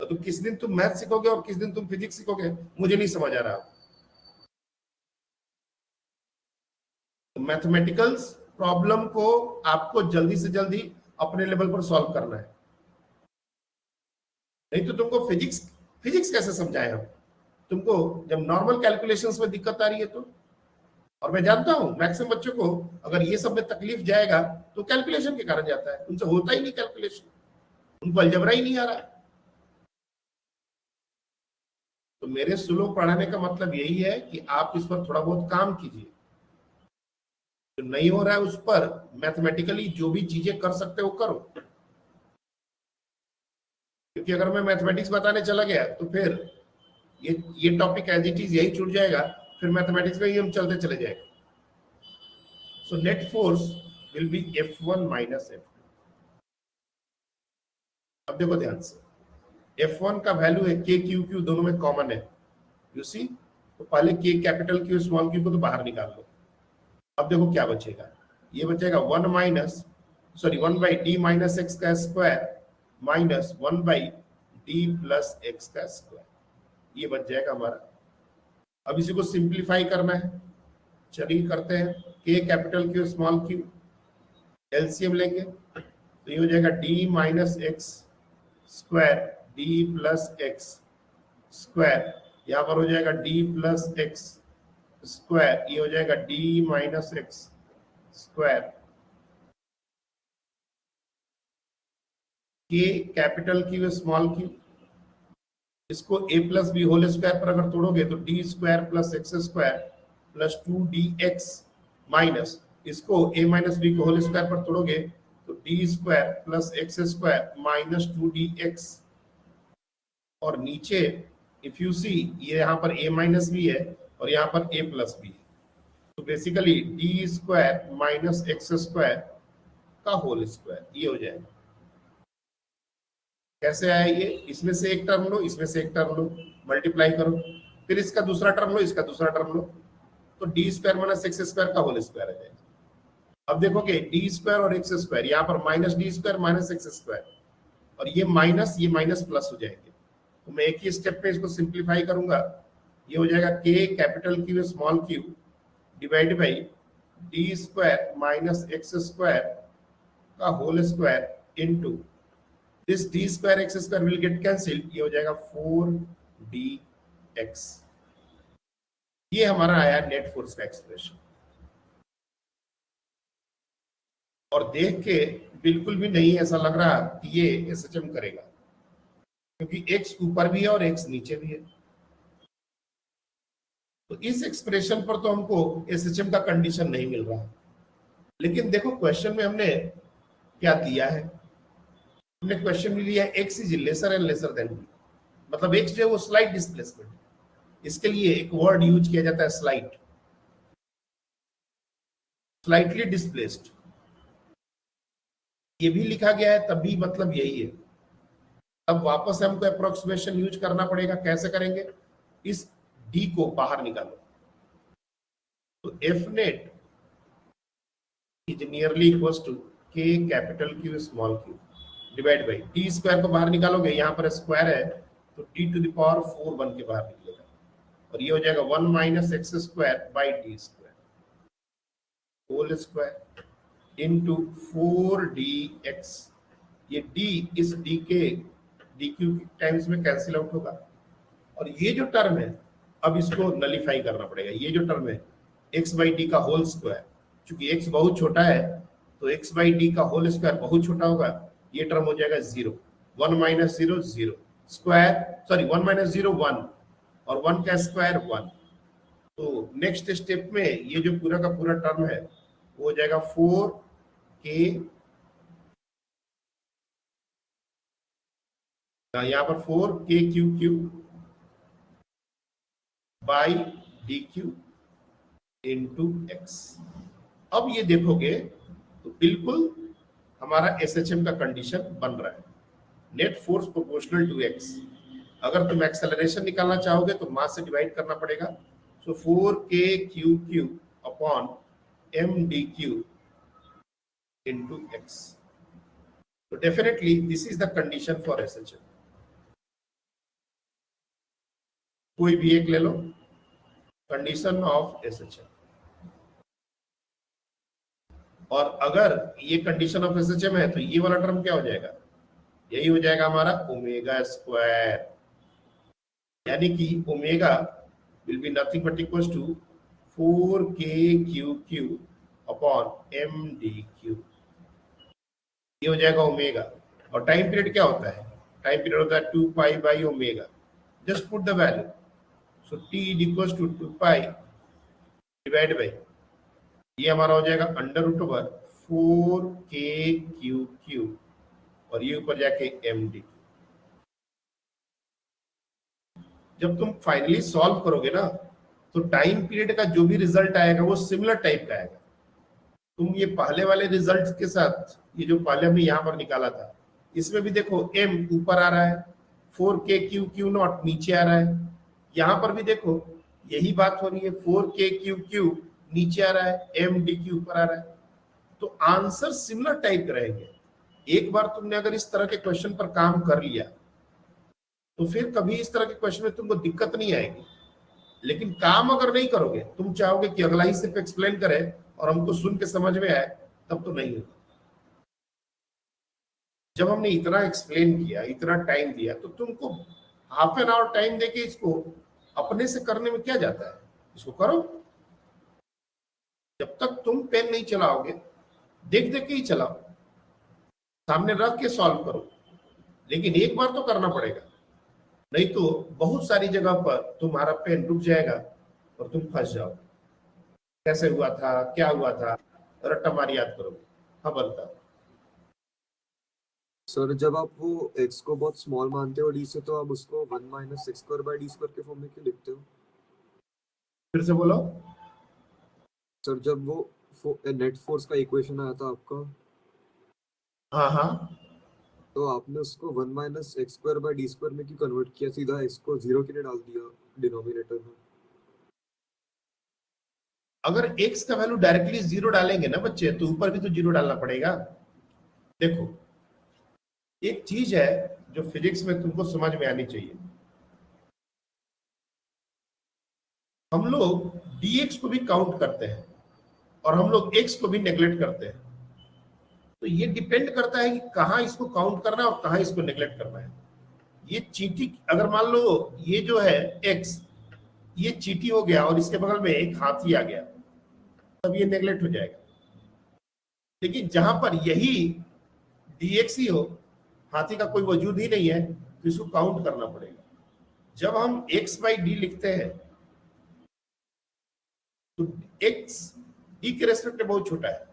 तो तुम किस दिन तुम मैथ सीखोगे और किस दिन तुम फिजिक्स सीखोगे मुझे नहीं समझ आ रहा। तो मैथमेटिकल्स प्रॉब्लम को आपको जल्दी से जल्दी अपने लेवल पर सॉल्व करना है, नहीं तो तुमको फिजिक्स फिजिक्स कैसे समझाएं हम तुमको जब नॉर्मल कैलकुलेशंस में दिक्कत आ रही है तो? और मैं जानता हूं मैक्सिमम बच्चों को अगर ये सब में तकलीफ जाएगा तो कैलकुलेशन के कारण जाता है, उनसे होता ही नहीं कैलकुलेशन, उनको अलजबरा ही नहीं आ रहा है। तो मेरे स्लो पढ़ाने का मतलब यही है कि आप इस पर थोड़ा बहुत काम कीजिए, जो नहीं हो रहा है उस पर मैथमेटिकली जो भी चीजें कर सकते हो करो, क्योंकि अगर मैं मैथमेटिक्स बताने चला गया तो फिर ये टॉपिक एज इट इज यही छूट जाएगा, फिर मैथमेटिक्स में ही हम चलते चले जाएंगे। So net force will be F1 minus F2। अब देखो ध्यान से, F1 का वैल्यू है K Q Q, दोनों में कॉमन है, यू सी। तो पहले K capital Q small q को तो बाहर निकाल लो। अब देखो क्या बचेगा, ये बचेगा 1 बाई डी माइनस एक्स का square minus 1 by D plus x का स्क्वायर, ये बच जाएगा हमारा। अब इसी को सिंप्लीफाई करना है, चलिए करते हैं। K capital Q small q, LCM लेंगे तो ये हो जाएगा d minus x square D plus x square, यहाँ पर हो जाएगा डी प्लस एक्स स्क्वायर, ये हो जाएगा d minus x square. K capital Q small q, इसको a plus b whole square पर अगर तोड़ोगे तो d square plus x square plus 2dx minus इसको a माइनस बी को होल स्क्वायर पर तोड़ोगे तो d square plus x square minus 2dx, और नीचे इफ यू सी ये यहाँ पर a माइनस बी है और यहाँ पर a प्लस बी है, तो basically D square minus x square का होल स्क्वायर, ये हो जाएगा। कैसे आया ये, इसमें से एक टर्म लो, इसमें से एक टर्म लो, मल्टीप्लाई करो, फिर इसका दूसरा टर्म लो, इसका दूसरा टर्म लो, तो d square minus x square का होल स्क्वायर आ जाएगा। अब देखोगे डी स्क्वायर और एक्स स्क्वायर, यहाँ पर minus D square minus x square, और ये माइनस प्लस हो जाएंगे। तो मैं एक ही स्टेप पे इसको सिंप्लीफाई करूंगा, ये हो जाएगा K capital Q small q divide by d square minus x square का whole square into this d square x square will get cancelled, ये हो जाएगा 4dx। ये हमारा आया नेट फोर्स का एक्सप्रेशन। और देख के बिल्कुल भी नहीं ऐसा लग रहा कि ये एसएचएम करेगा, क्योंकि x ऊपर भी है और x नीचे भी है। तो इस एक्सप्रेशन पर तो हमको एसएचएम का कंडीशन नहीं मिल रहा, लेकिन देखो क्वेश्चन में हमने क्या दिया है, हमने क्वेश्चन में लिया है x is lesser and lesser then b, मतलब x जो है वो स्लाइट डिस्प्लेसमेंट, इसके लिए एक वर्ड यूज किया जाता है स्लाइट, स्लाइटली डिस्प्लेस्ड, ये भी लिखा गया है तब भी मतलब यही है। अब वापस हमको अप्रोक्सीमेशन यूज करना पड़ेगा, कैसे करेंगे, इस d को बाहर निकालो, तो F net is nearly equals to K capital Q small q divide by d square को बाहर निकालोगे, यहाँ पर स्क्वायर है तो d टू द पावर 4 बन के बाहर निकलेगा, और ये हो जाएगा 1 minus x square by d square whole square into 4dx। ये d इस d के dq टाइम्स में कैंसिल आउट होगा, और ये जो टर्म है अब इसको नलीफाई करना पड़ेगा। ये जो टर्म है x बाई डी का होल स्क्वायर, चूंकि x बहुत छोटा है तो x बाई डी का होल स्क्वायर बहुत छोटा होगा, ये टर्म हो जाएगा 0, 1 माइनस 0 0 स्क्वायर, सॉरी 1 माइनस 0 1 और 1 का स्क्वायर 1। तो नेक्स्ट स्टेप में ये जो पूरा का पूरा टर्म है वो हो जाएगा 4k, यहाँ पर 4k cube by D Q into x. अब ये देखोगे तो बिल्कुल हमारा एसएचएम का कंडीशन बन रहा है, net force proportional to x. अगर तुम एक्सेलरेशन निकालना चाहोगे तो मास से डिवाइड करना पड़ेगा, सो 4k cube upon mdq into x. So definitely this is the condition for SHM. कोई भी एक ले लो, कंडीशन ऑफ SHM, और अगर ये कंडीशन ऑफ SHM है तो ये वाला टर्म क्या हो जाएगा, यही हो जाएगा हमारा ओमेगा स्क्वायर, यानी कि omega will be nothing but equals to 4k QQ upon MDQ। ये हो जाएगा ओमेगा। और टाइम पीरियड क्या होता है? टाइम पीरियड होता है 2 pi by omega. Just put the value, so t equals to 2 pi divide by, ये हमारा हो जाएगा अंडर रूट ओवर 4k और ये ऊपर जाके MD। जब तुम फाइनली सॉल्व करोगे ना, तो टाइम पीरियड का जो भी रिजल्ट आएगा वो सिमिलर टाइप का आएगा। तुम ये पहले वाले रिजल्ट के साथ, ये जो पहले हमने यहाँ पर निकाला था, इसमें भी देखो m ऊपर आ रहा है, 4k नॉट नीचे आ रहा है। यहाँ पर भी देखो यही बात हो रही है, 4k नीचे आ रहा है, MDQ ऊपर आ रहा है। तो आंसर सिमिलर टाइप के रहेंगे। एक बार तुमने अगर इस तरह के क्वेश्चन पर काम कर लिया तो फिर कभी इस तरह के क्वेश्चन में तुमको दिक्कत नहीं आएगी। लेकिन काम अगर नहीं करोगे, तुम चाहोगे कि अगला ही सिर्फ एक्सप्लेन करे और हमको सुन के समझ में आए, तब तो नहीं होगा। जब हमने इतना एक्सप्लेन किया, इतना टाइम दिया, तो तुमको हाफ एन आवर टाइम देके इसको अपने से करने में क्या जाता है? इसको करो। जब तक तुम पेन नहीं चलाओगे, देख देख के ही चलाओ, सामने रख के सॉल्व करो। लेकिन एक बार तो करना पड़ेगा, नहीं तो बहुत सारी जगह पर तुम्हारा पेन रुक जाएगा और तुम फंस जाओगे। कैसे हुआ था, क्या हुआ था, रट्टा मार याद करोगे। हाँ बताओ सर, जब आप वो x को बहुत स्मॉल मानते हो d से, तो आप उसको 1 minus x square by d square के फॉर्म में क्यों लिखते हो? फिर से बोलो। सर, जब वो नेट फोर्स का इक्वेशन आया था आपका, हाँ हाँ, तो आपने उसको 1 minus x square by d square में क्यों कन्वर्ट किया? सीधा x को 0 के लिए डाल दिया डिनोमिनेटर में। अगर x का वैल्यू डायरेक्टली 0 डालेंगे ना बच्चे, तो ऊपर भी तो 0 डालना पड़ेगा। देखो, एक चीज है जो फिजिक्स में तुमको समझ में आनी चाहिए। हम लोग dx को भी काउंट करते हैं और हम लोग x को भी नेग्लेक्ट करते हैं। तो ये डिपेंड करता है कि कहाँ इसको काउंट करना है और कहाँ इसको नेग्लेक्ट करना है। ये चींटी, अगर मान लो ये जो है x, ये चींटी हो गया और इसके बगल में एक हाथी आ गया, तब ये नेग्लेक्ट हो जाएगा। लेकिन जहां पर यही dx ही हो, हाथी का कोई वजूद ही नहीं है, तो इसको काउंट करना पड़ेगा। जब हम x बाई डी लिखते हैं तो x d के रेस्पेक्ट में बहुत छोटा है।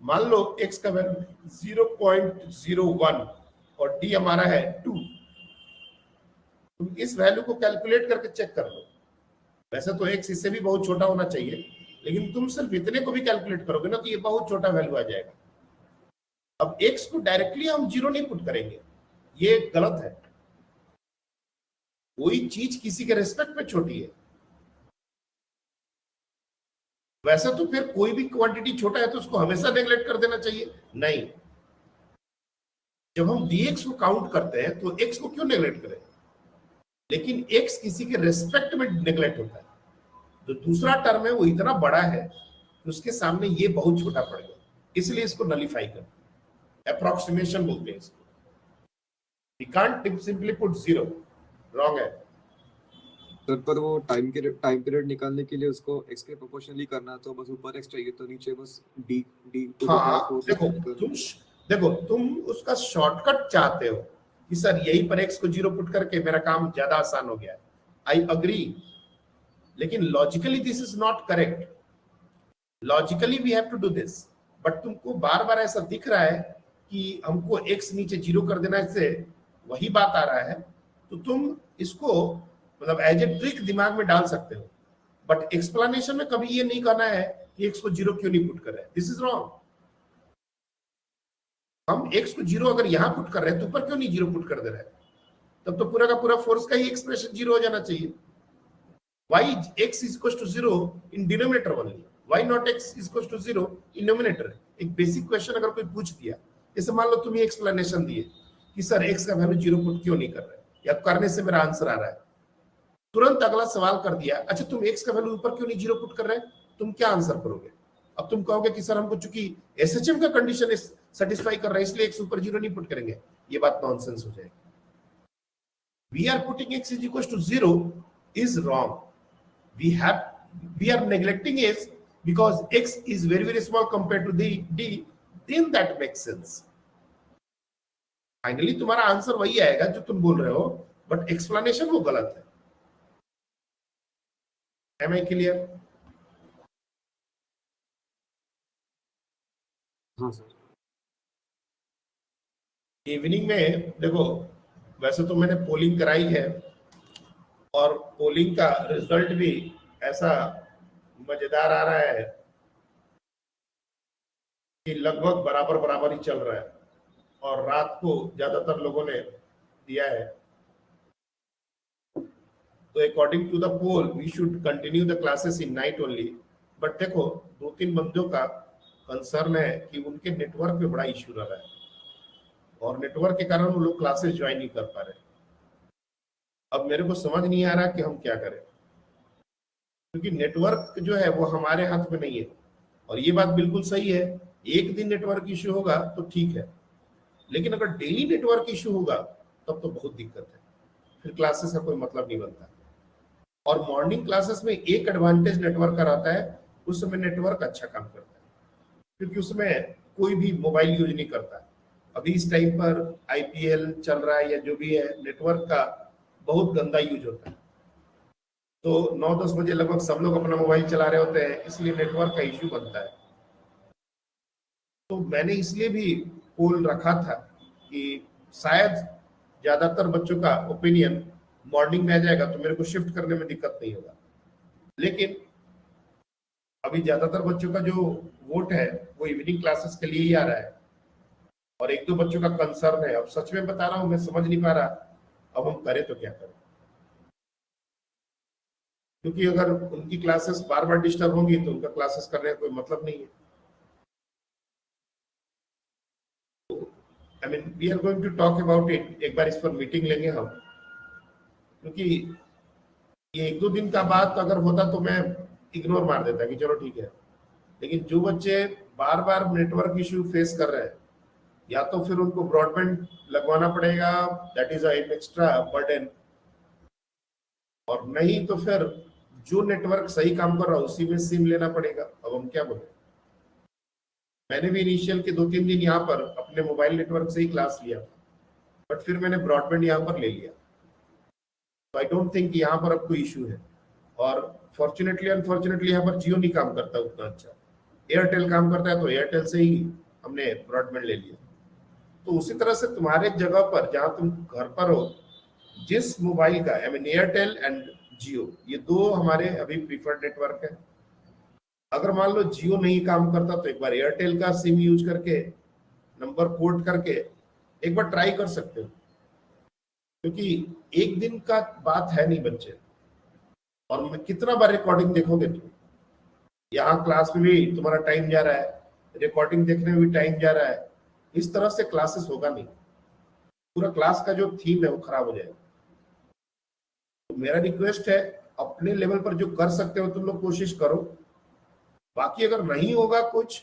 मान लो x का वैल्यू 0.01 और d हमारा है 2। तुम इस वैल्यू को कैलकुलेट करके चेक कर लो। वैसे तो x इससे भी बहुत छोटा होना चाहिए, लेकिन तुम सिर्फ इतने को भी कैलकुलेट करोगे ना, तो ये बहुत छोटा वैल्यू आ जाएगा। अब x को डायरेक्टली हम 0 नहीं पुट करेंगे, ये गलत है। कोई चीज किसी के रेस्पेक्ट में छोटी है। वैसे तो फिर कोई भी क्वांटिटी छोटा है तो उसको हमेशा नेग्लेक्ट कर देना चाहिए, नहीं। जब हम dx को काउंट करते हैं तो x को क्यों नेग्लेक्ट करें? लेकिन x किसी के रेस्पेक्ट में नेग्लेक्ट होता है। जो दूसरा टर्म है वो इतना बड़ा है कि उसके सामने ये बहुत छोटा पड़ गया, इसलिए इसको नलिफाई कर, अप्रोक्सीमेशन बोलते हैं इसको। We can't simply put 0, wrong है। सर, पर वो टाइम पीरियड निकालने के लिए उसको x के प्रोपोर्शनली करना है, तो बस ऊपर x चाहिए, तो नीचे बस d हाँ, देखो तुम उसका शॉर्टकट चाहते हो कि सर यहीं पर x को 0 पुट करके मेरा काम ज्यादा आसान हो गया। आई अग्री, लेकिन logically this is not correct. Logically we have to do this, but तुमको बार बार ऐसा दिख रहा है कि हमको x नीचे 0 कर देना, इससे वही बात आ रहा है। तो तुम इसको मतलब एज ए ट्रिक दिमाग में डाल सकते हो, बट एक्सप्लेनेशन में कभी ये नहीं कहना है कि x को 0 क्यों नहीं पुट कर रहे हैं। This is wrong. हम x को 0 अगर यहां पुट कर रहे हैं तो ऊपर क्यों नहीं 0 पुट कर दे रहे हैं? तब तो पूरा का पूरा फोर्स का ही एक्सप्रेशन 0 हो जाना चाहिए। Why x is equals to 0 in denominator only? Why not x is equals to 0 in numerator? एक बेसिक क्वेश्चन अगर कोई पूछ दिया, जैसे मान लो तुम ये एक्सप्लेनेशन दिए कि सर x का वैल्यू 0 पुट क्यों नहीं कर रहे, या करने से मेरा आंसर आ रहा है, तुरंत अगला सवाल कर दिया, अच्छा तुम x का वैल्यू ऊपर क्यों नहीं 0 पुट कर रहे, तुम क्या आंसर करोगे? अब तुम कहोगे कि सर हमको चूंकि SHM का कंडीशन सेटिस्फाई कर रहा है इसलिए x ऊपर 0 नहीं पुट करेंगे। ये बात नॉनसेंस हो जाएगी। we are putting x is equals to 0 is wrong. We are neglecting x because x is very very small compared to the d, then that makes sense. Finally तुम्हारा answer वही आएगा जो तुम बोल रहे हो, बट एक्सप्लेनेशन वो गलत है. Am I clear? हाँ सर. इवनिंग में देखो, वैसे तो मैंने पोलिंग कराई है और पोलिंग का रिजल्ट भी ऐसा मजेदार आ रहा है कि लगभग बराबर बराबर ही चल रहा है और रात को ज्यादातर लोगों ने दिया है. तो according to the poll we should continue the classes in night only. But देखो, 2-3 बंदों का कंसर्न है कि उनके नेटवर्क पे बड़ा इश्यू रहा है और नेटवर्क के कारण वो लोग क्लासेस ज्वाइन नहीं कर पा रहे. अब मेरे को समझ नहीं आ रहा कि हम क्या करें, क्योंकि नेटवर्क जो है वो हमारे हाथ में नहीं है. और ये बात बिल्कुल सही है, एक दिन नेटवर्क इश्यू होगा तो ठीक है, लेकिन अगर डेली नेटवर्क इश्यू होगा तब तो बहुत दिक्कत है, फिर क्लासेस का कोई मतलब नहीं बनता. और मॉर्निंग क्लासेस में एक एडवांटेज नेटवर्क का रहता है, उस समय नेटवर्क अच्छा काम करता है क्योंकि उसमें कोई भी मोबाइल यूज नहीं करता. अभी इस टाइम पर आईपीएल चल रहा है या जो भी है, नेटवर्क का बहुत गंदा यूज होता है. तो 9-10 बजे लगभग सब लोग अपना मोबाइल चला रहे होते हैं, इसलिए नेटवर्क का इश्यू बनता है. तो मैंने इसलिए भी पोल रखा था कि शायद ज्यादातर बच्चों का ओपिनियन मॉर्निंग में आ जाएगा तो मेरे को शिफ्ट करने में दिक्कत नहीं होगा. लेकिन अभी ज्यादातर बच्चों का जो वोट है वो इवनिंग क्लासेस के लिए ही आ रहा है और 1-2 बच्चों का कंसर्न है. अब सच में बता रहा हूं, मैं समझ नहीं पा रहा अब हम करें तो क्या करें, क्योंकि अगर उनकी क्लासेस बार बार डिस्टर्ब होंगी तो उनका क्लासेस करने का कोई मतलब नहीं है. I mean we are going to talk about it. एक बार इस पर मीटिंग लेंगे हम, क्योंकि ये 1-2 दिन का बात अगर होता तो मैं इग्नोर मार देता कि चलो ठीक है. लेकिन जो बच्चे बार बार नेटवर्क इश्यू फेस कर रहे हैं, या तो फिर उनको ब्रॉडबैंड लगवाना पड़ेगा, that is an extra burden, और नहीं तो फिर जो नेटवर्क सही काम कर रहा है उसी में सिम लेना पड़ेगा. अब हम क्या बोले. मैंने भी इनिशियल के 2-3 दिन यहाँ पर अपने मोबाइल नेटवर्क से ही क्लास लिया, बट फिर मैंने ब्रॉडबैंड यहाँ पर ले लिया. तो आई डोंट थिंक यहाँ पर अब कोई इशू है. और फॉर्चुनेटली अनफॉर्चुनेटली यहाँ पर जियो नहीं काम करता उतना अच्छा, एयरटेल काम करता है, तो एयरटेल से ही हमने ब्रॉडबैंड ले लिया. तो उसी तरह से तुम्हारे जगह पर जहां तुम घर पर हो, जिस मोबाइल का आई मीन एयरटेल एंड जियो, ये 2 हमारे अभी प्रीफर्ड नेटवर्क है. अगर मान लो जियो नहीं काम करता तो एक बार एयरटेल का सिम यूज करके, नंबर पोर्ट करके एक बार ट्राई कर सकते हो, क्योंकि एक दिन का बात है नहीं बच्चे. और मैं कितना बार रिकॉर्डिंग देखोगे तुम, यहाँ क्लास में भी तुम्हारा टाइम जा रहा है, रिकॉर्डिंग देखने में भी टाइम जा रहा है. इस तरह से क्लासेस होगा नहीं, पूरा क्लास का जो थीम है वो खराब हो जाएगा. तो मेरा रिक्वेस्ट है, अपने लेवल पर जो कर सकते हो तुम लोग कोशिश करो. बाकी अगर नहीं होगा कुछ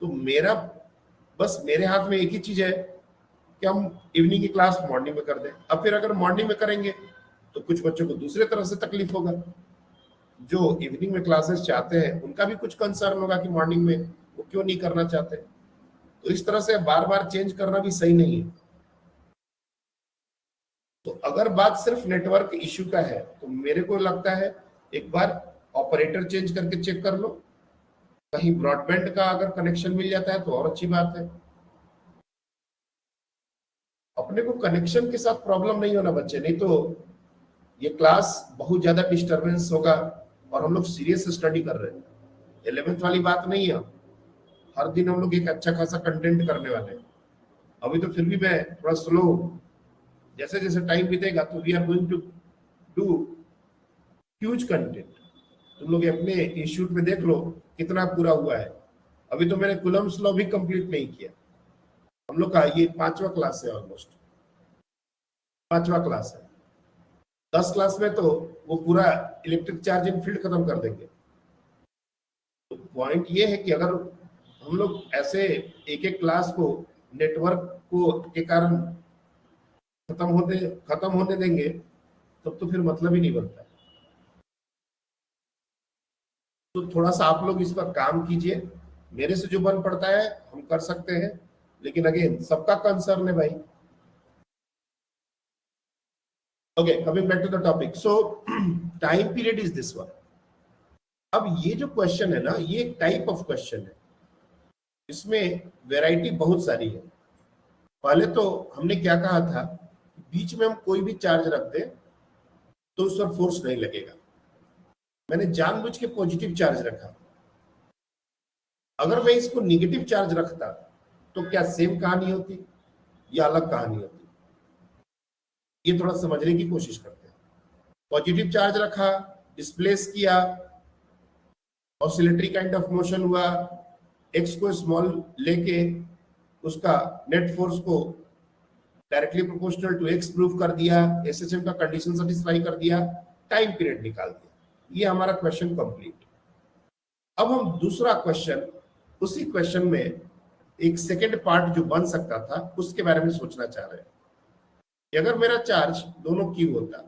तो मेरे हाथ में एक ही चीज है कि हम इवनिंग की क्लास मॉर्निंग में कर दें. अब फिर अगर मॉर्निंग में करेंगे तो कुछ बच्चों को दूसरे तरह से तकलीफ होगा. जो इवनिंग में क्लासेस चाहते हैं उनका भी कुछ कंसर्न होगा कि मॉर्निंग में वो क्यों नहीं करना चाहते. तो इस तरह से बार बार चेंज करना भी सही नहीं है. तो अगर बात सिर्फ नेटवर्क इश्यू का है तो मेरे को लगता है एक बार ऑपरेटर चेंज करके चेक कर लो. कहीं ब्रॉडबैंड का अगर कनेक्शन मिल जाता है तो और अच्छी बात है. अपने को कनेक्शन के साथ प्रॉब्लम नहीं होना बच्चे, नहीं तो ये क्लास बहुत ज्यादा डिस्टरबेंस होगा और हम लोग सीरियस स्टडी कर रहे हैं. 11th वाली बात नहीं है. हर दिन हम लोग एक अच्छा खासा कंटेंट करने वाले हैं. अभी तो फिर भी मैं थोड़ा स्लो, जैसे जैसे टाइम बीतेगा तो we are going to do huge content. तुम लोग अपने इंस्टीट्यूट में देख लो कितना पूरा हुआ है. अभी तो मैंने कुलम्स लॉ भी कंप्लीट नहीं किया. हम लोग का ये 5वां क्लास है, ऑलमोस्ट 5वां क्लास है. 10 क्लास में तो वो पूरा इलेक्ट्रिक चार्जिंग फील्ड खत्म कर देंगे. तो पॉइंट ये है कि अगर हम लोग ऐसे एक एक क्लास को नेटवर्क को के कारण खत्म होने देंगे तब तो फिर मतलब ही नहीं बनता। तो थोड़ा सा आप लोग इस पर काम कीजिए, मेरे से जो बन पड़ता है हम कर सकते हैं, लेकिन अगेन सबका कंसर्न है भाई। Okay, coming back to the topic. So time period is this one. अब ये जो क्वेश्चन है ना, ये एक टाइप ऑफ क्वेश्चन है, इसमें वैरायटी बहुत सारी है। पहले तो हमने क्या कहा था, बीच में हम कोई भी चार्ज रख दे तो उस पर फोर्स नहीं लगेगा। मैंने जानबूझ के पॉजिटिव चार्ज रखा। अगर मैं इसको निगेटिव चार्ज रखता तो क्या सेम कहानी होती या अलग कहानी होती? ये थोड़ा समझने की कोशिश करते हैं। पॉजिटिव चार्ज रखा, डिस्प्लेस किया, ऑसिलेटरी काइंड ऑफ मोशन हुआ, एक्स को स्मॉल लेके उसका नेट फोर्स को directly proportional to x prove कर दिया, एसएचएम का कंडीशन सेटिस्फाई कर दिया, टाइम पीरियड निकाल दिया। ये हमारा क्वेश्चन कंप्लीट। अब हम दूसरा क्वेश्चन, उसी क्वेश्चन में एक सेकंड पार्ट जो बन सकता था उसके बारे में सोचना चाह रहे हैं कि अगर मेरा चार्ज दोनों क्यू होता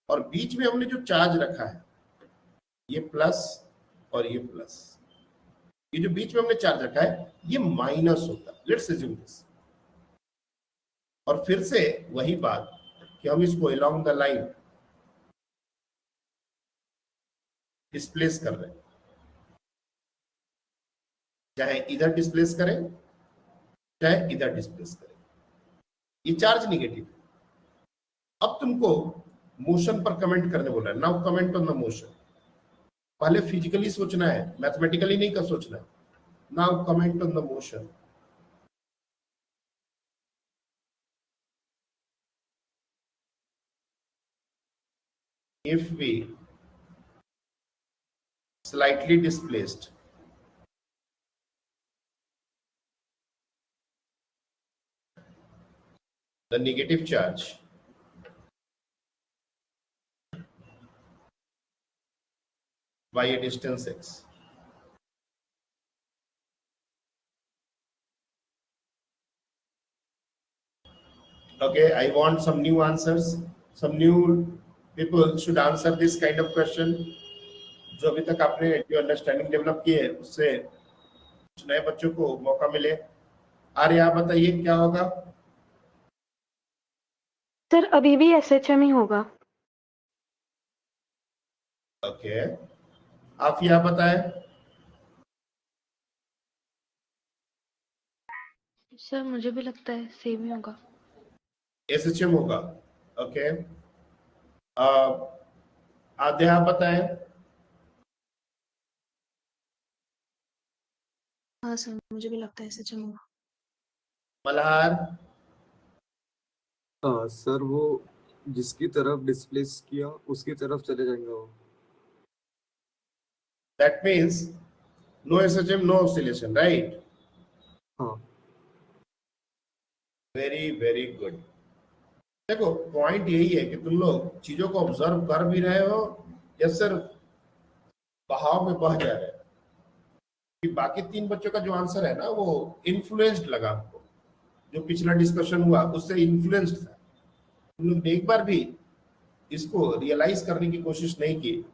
और बीच में हमने जो चार्ज रखा है ये प्लस और ये प्लस, ये जो बीच में हमने चार्ज रखा है ये माइनस होता, लेट्स अज्यूम दिस। और फिर से वही बात कि हम इसको अलोंग द लाइन डिस्प्लेस कर रहे हैं, चाहे इधर डिस्प्लेस करें चाहे इधर डिस्प्लेस करें, ये चार्ज निगेटिव है। अब तुमको मोशन पर कमेंट करने बोला है। Now comment on the motion. पहले फिजिकली सोचना है, मैथमेटिकली नहीं कर सोचना है। Now comment on the motion. If we slightly displaced the negative charge by a distance x, okay, I want some new answers. Some new people should answer this kind of question. जो अभी तक आपने जो understanding develop की है उससे कुछ नए बच्चों को मौका मिले। आर्य आप बताइए क्या होगा? सर अभी भी एसएचएम ही होगा। ओके, आप यहाँ बताएं। सर मुझे भी लगता है सेम ही होगा। एसएचएम होगा। ओके, आद्या आप बताएं। हाँ सर, मुझे भी लगता है एसएचएम होगा। मल्हार? सर वो जिसकी तरफ डिस्प्लेस किया उसकी तरफ चले जाएंगे वो। That means no SHM, no oscillation, right? हाँ वेरी वेरी गुड। देखो पॉइंट यही है कि तुम लोग चीजों को ऑब्जर्व कर भी रहे हो या सिर्फ बहाव में बह जा रहे हो। कि बाकी तीन बच्चों का जो आंसर है ना वो इन्फ्लुएंस्ड लगा हमको, जो पिछला डिस्कशन हुआ उससे इन्फ्लुएंस्ड था। तुम लोग ने एक बार भी इसको रियलाइज करने की कोशिश नहीं की,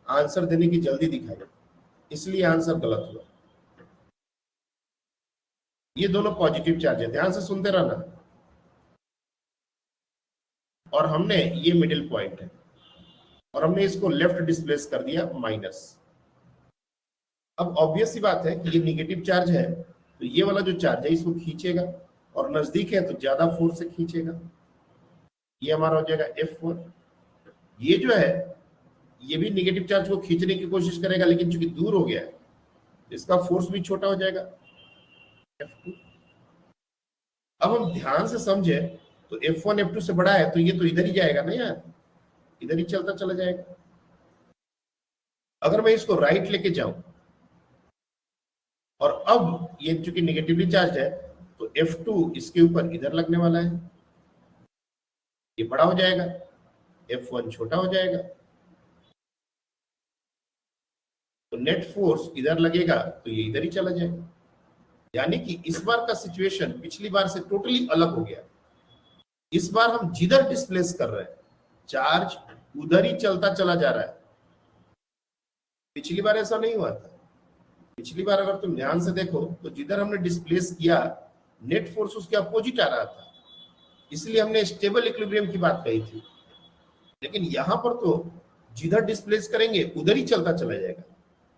आंसर देने की जल्दी दिखाई, इसलिए आंसर गलत हुआ। ये दोनों पॉजिटिव चार्ज है, ध्यान से सुनते रहना। और हमने ये मिडिल पॉइंट है और हमने इसको लेफ्ट डिस्प्लेस कर दिया माइनस। अब ऑब्वियस सी बात है कि ये निगेटिव चार्ज है तो ये वाला जो चार्ज है इसको खींचेगा और नजदीक है तो ज्यादा फोर्स से खींचेगा। ये हमारा हो जाएगा F1। ये जो है ये भी निगेटिव चार्ज को खींचने की कोशिश करेगा, लेकिन चूंकि दूर हो गया है इसका फोर्स भी छोटा हो जाएगा F2। अब हम ध्यान से समझे तो F1 F2 से बड़ा है तो ये तो इधर ही जाएगा ना यार, इधर ही चलता चला जाएगा। अगर मैं इसको राइट लेके जाऊं और अब ये चूंकि निगेटिवली चार्ज है तो F2 इसके ऊपर इधर लगने वाला है, ये बड़ा हो जाएगा, F1 छोटा हो जाएगा, तो नेट फोर्स इधर लगेगा तो ये इधर ही चला जाएगा। यानी कि इस बार का सिचुएशन पिछली बार से टोटली अलग हो गया। इस बार हम जिधर डिस्प्लेस कर रहे हैं चार्ज उधर ही चलता चला जा रहा है। पिछली बार ऐसा नहीं हुआ था। पिछली बार अगर तुम ध्यान से देखो तो जिधर हमने डिस्प्लेस किया नेट फोर्स उसके अपोजिट आ रहा था, इसलिए हमने स्टेबल इक्विलिब्रियम की बात कही थी। लेकिन यहां पर तो जिधर डिस्प्लेस करेंगे उधर ही चलता चला जाएगा।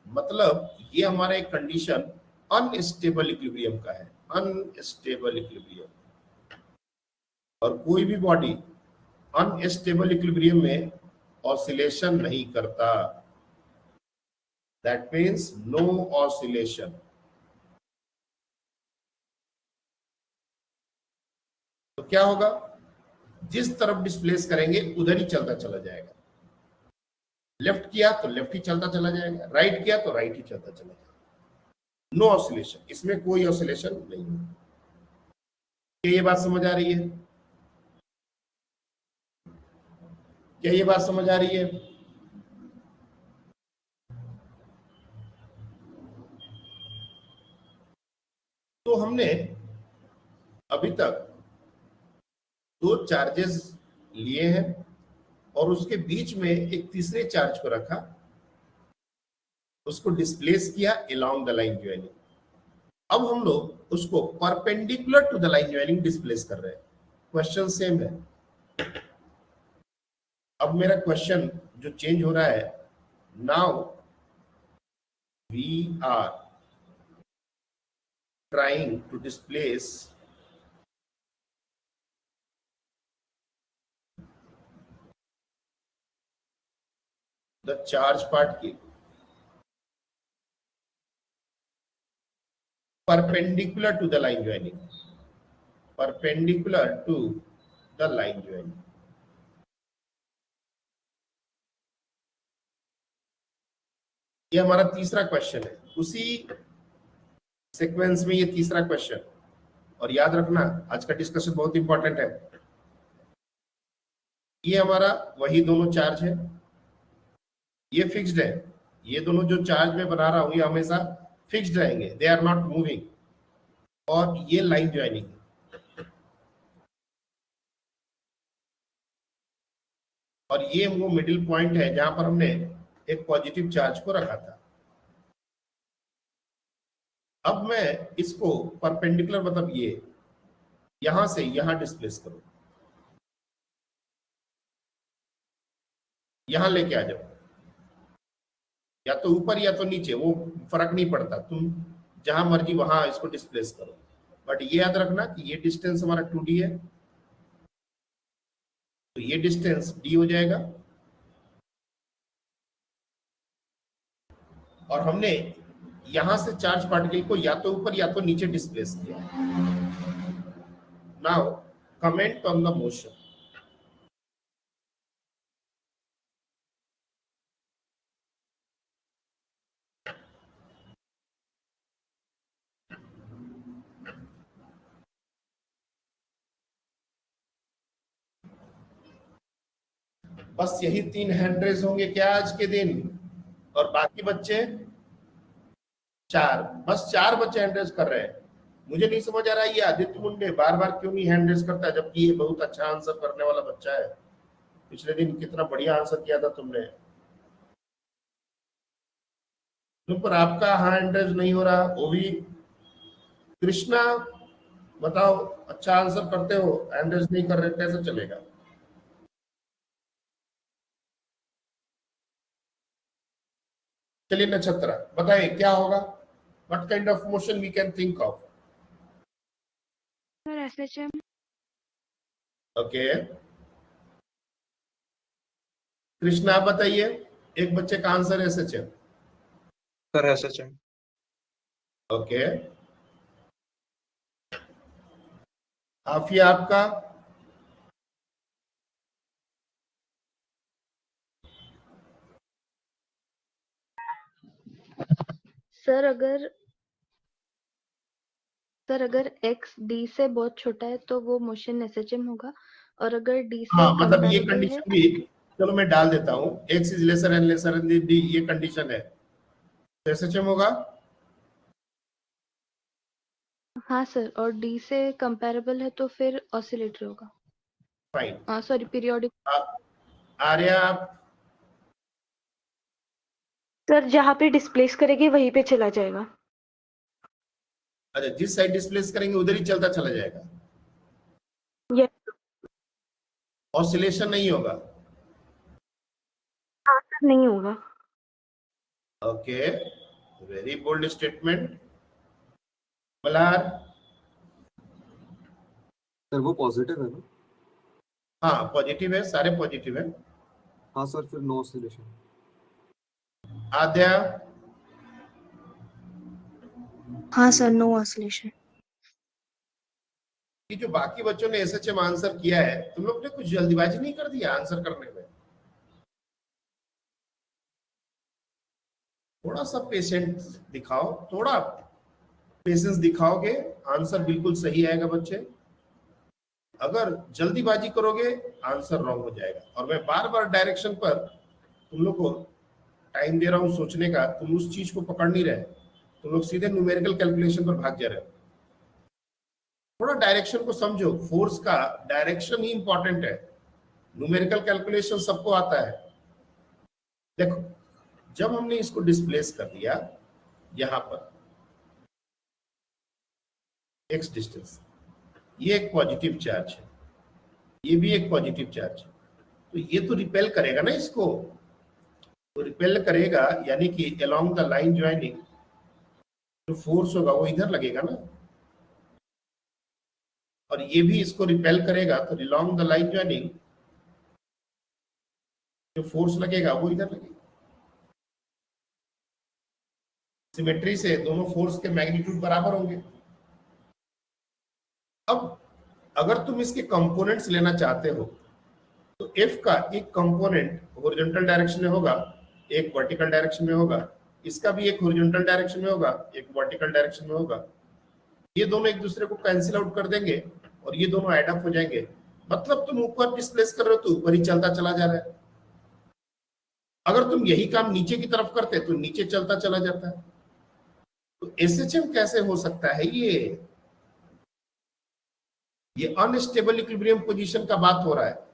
मतलब ये हमारा एक कंडीशन अनस्टेबल इक्विलिब्रियम का है, अनस्टेबल इक्विलिब्रियम। और कोई भी बॉडी अनस्टेबल इक्विलिब्रियम में ऑसिलेशन नहीं करता। That means no oscillation. तो क्या होगा, जिस तरफ डिस्प्लेस करेंगे उधर ही चलता चला जाएगा। लेफ्ट किया तो लेफ्ट ही चलता चला जाएगा, राइट किया तो राइट ही चलता चला जाएगा। नो ऑसिलेशन, इसमें कोई ऑसिलेशन नहीं है। क्या ये बात समझ आ रही है? क्या ये बात समझ आ रही है? तो हमने अभी तक दो चार्जेस लिए हैं और उसके बीच में एक तीसरे चार्ज को रखा, उसको डिस्प्लेस किया अलोंग द लाइन ज्वाइनिंग। अब हम लोग उसको perpendicular to the line joining displace कर रहे हैं। क्वेश्चन सेम है। अब मेरा क्वेश्चन जो चेंज हो रहा है, now we are trying to displace the charge particle perpendicular to the line joining, perpendicular to the line joining. ये हमारा तीसरा क्वेश्चन है। उसी सीक्वेंस में ये तीसरा क्वेश्चन। और याद रखना आज का डिस्कशन बहुत इंपॉर्टेंट है। ये हमारा वही दोनों चार्ज है, ये फिक्स्ड है। ये दोनों जो चार्ज में बना रहा हूं ये हमेशा फिक्स्ड रहेंगे, दे आर नॉट मूविंग। और ये लाइन ज्वाइनिंग है। और ये वो मिडिल पॉइंट है जहां पर हमने एक पॉजिटिव चार्ज को रखा था। अब मैं इसको परपेंडिकुलर, मतलब ये यहां से यहां डिस्प्लेस करूं, यहां लेके आ जाओ, या तो ऊपर या तो नीचे, वो फर्क नहीं पड़ता, तुम जहां मर्जी वहां इसको डिस्प्लेस करो। बट ये याद रखना कि ये डिस्टेंस हमारा 2d है, तो ये डिस्टेंस d हो जाएगा। और हमने यहां से चार्ज पार्टिकल को या तो ऊपर या तो नीचे डिस्प्लेस किया। Now comment on the motion. बस यही 3 हैंड रेज होंगे क्या आज के दिन? और बाकी बच्चे 4, बस 4 बच्चे हैंड रेज कर रहे हैं। मुझे नहीं समझ आ रहा है ये आदित्य मुंडे बार बार क्यों नहीं हैंड रेज करता, जबकि ये बहुत अच्छा आंसर करने वाला बच्चा है। पिछले दिन कितना बढ़िया आंसर किया था तुमने। पर आपका हैंड रेज नहीं हो रहा। वो भी कृष्णा, बताओ, अच्छा आंसर करते हो, हैंड रेज नहीं कर रहे, कैसे चलेगा? चलिए नक्षत्रा बताइए क्या होगा? What kind of motion we can think of? Sir SHM. Okay Krishna आप बताइए, एक बच्चे का answer SHM. Sir SHM. Okay Afiya आपका? सर अगर x d से बहुत छोटा है तो वो मोशन एसएचएम होगा, और अगर d से हाँ मतलब ये comparable है, कंडीशन भी, चलो मैं डाल देता हूँ, x is lesser and D, ये कंडीशन है, एसएचएम होगा। हाँ सर, और d से कंपैरेबल है तो फिर ऑसिलेटरी होगा। Fine. Sorry periodic Arya, sir जहाँ पे डिस्प्लेस करेंगे वहीं पे चला जाएगा। अच्छा जिस साइड डिस्प्लेस करेंगे उधर ही चलता चला जाएगा, यस ऑसिलेशन नहीं होगा। सर नहीं होगा। Okay, very bold statement. Malhar, sir वो पॉजिटिव है ना? हाँ पॉजिटिव है, सारे पॉजिटिव है। हाँ सर, फिर नो ऑसिलेशन। आद्या, हाँ सर, नो ऑसिलेशन। ये जो बाकी बच्चों ने एसएचएम आंसर किया है, तुम लोग ने कुछ जल्दीबाजी नहीं कर दिया आंसर करने में? थोड़ा सा पेशेंस दिखाओ, थोड़ा पेशेंस दिखाओगे आंसर बिल्कुल सही आएगा बच्चे। अगर जल्दीबाजी करोगे आंसर रॉन्ग हो जाएगा। और मैं बार बार डायरेक्शन पर तुम लोग को टाइम दे रहा हूं सोचने का, तुम उस चीज को पकड़ नहीं रहे, तुम लोग सीधे न्यूमेरिकल कैलकुलेशन पर भाग जा रहे हो। थोड़ा डायरेक्शन को समझो, फोर्स का डायरेक्शन ही इंपॉर्टेंट है, न्यूमेरिकल कैलकुलेशन सबको आता है। देखो जब हमने इसको डिस्प्लेस कर दिया यहां पर x डिस्टेंस, ये एक पॉजिटिव चार्ज है, ये भी एक पॉजिटिव चार्ज है, तो ये तो रिपेल करेगा ना इसको, तो रिपेल करेगा यानी कि अलोंग द लाइन ज्वाइनिंग जो फोर्स होगा वो इधर लगेगा ना, और ये भी इसको रिपेल करेगा, तो अलोंग द लाइन ज्वाइनिंग जो फोर्स लगेगा वो इधर लगेगा। सिमेट्री से दोनों फोर्स के मैग्नीट्यूड बराबर होंगे। अब अगर तुम इसके कंपोनेंट्स लेना चाहते हो तो F का एक कंपोनेंट हॉरिजॉन्टल डायरेक्शन में होगा, एक वर्टिकल डायरेक्शन में होगा, इसका भी एक हॉरिजॉन्टल डायरेक्शन में होगा, एक वर्टिकल डायरेक्शन में होगा। ये दोनों एक दूसरे को कैंसिल आउट कर देंगे और ये दोनों ऐड अप हो जाएंगे। मतलब तुम ऊपर डिस्प्लेस कर रहे हो तो ऊपर ही चलता चला जा रहा है। अगर तुम यही काम नीचे की तरफ करते तो नीचे चलता चला जाता है। तो एसएचएम कैसे हो सकता है? ये अनस्टेबल इक्विलिब्रियम पोजीशन का बात हो रहा है।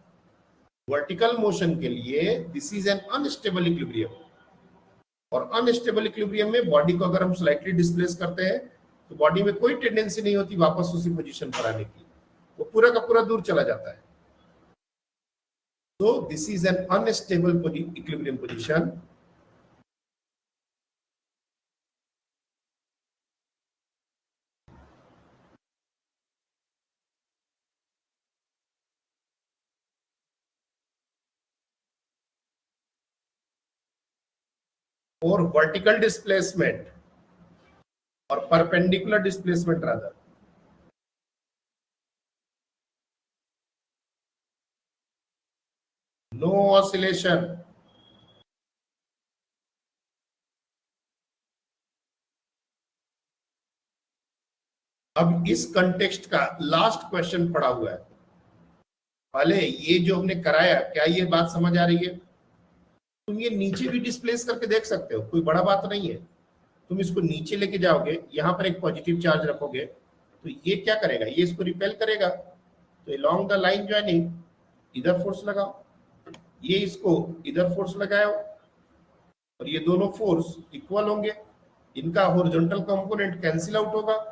वर्टिकल मोशन के लिए this is an unstable equilibrium, और अनस्टेबल इक्विलिब्रियम में बॉडी को अगर हम स्लाइटली डिस्प्लेस करते हैं तो बॉडी में कोई टेंडेंसी नहीं होती वापस उसी पोजीशन पर आने की, वो पूरा का पूरा दूर चला जाता है। तो this is an unstable equilibrium position. और वर्टिकल डिस्प्लेसमेंट और perpendicular displacement rather. No oscillation. अब इस कंटेक्स्ट का लास्ट क्वेश्चन पड़ा हुआ है। पहले ये जो हमने कराया, क्या ये बात समझ आ रही है? तुम ये नीचे भी डिस्प्लेस करके देख सकते हो, कोई बड़ा बात नहीं है। तुम इसको नीचे लेके जाओगे, यहां पर एक पॉजिटिव चार्ज रखोगे तो ये क्या करेगा, ये इसको रिपेल करेगा, तो अलोंग द लाइन ज्वाइनिंग इधर फोर्स लगाओ, ये इसको इधर फोर्स लगाओ, और ये दोनों फोर्स इक्वल होंगे, इनका हॉरिजॉन्टल कंपोनेंट कैंसिल आउट होगा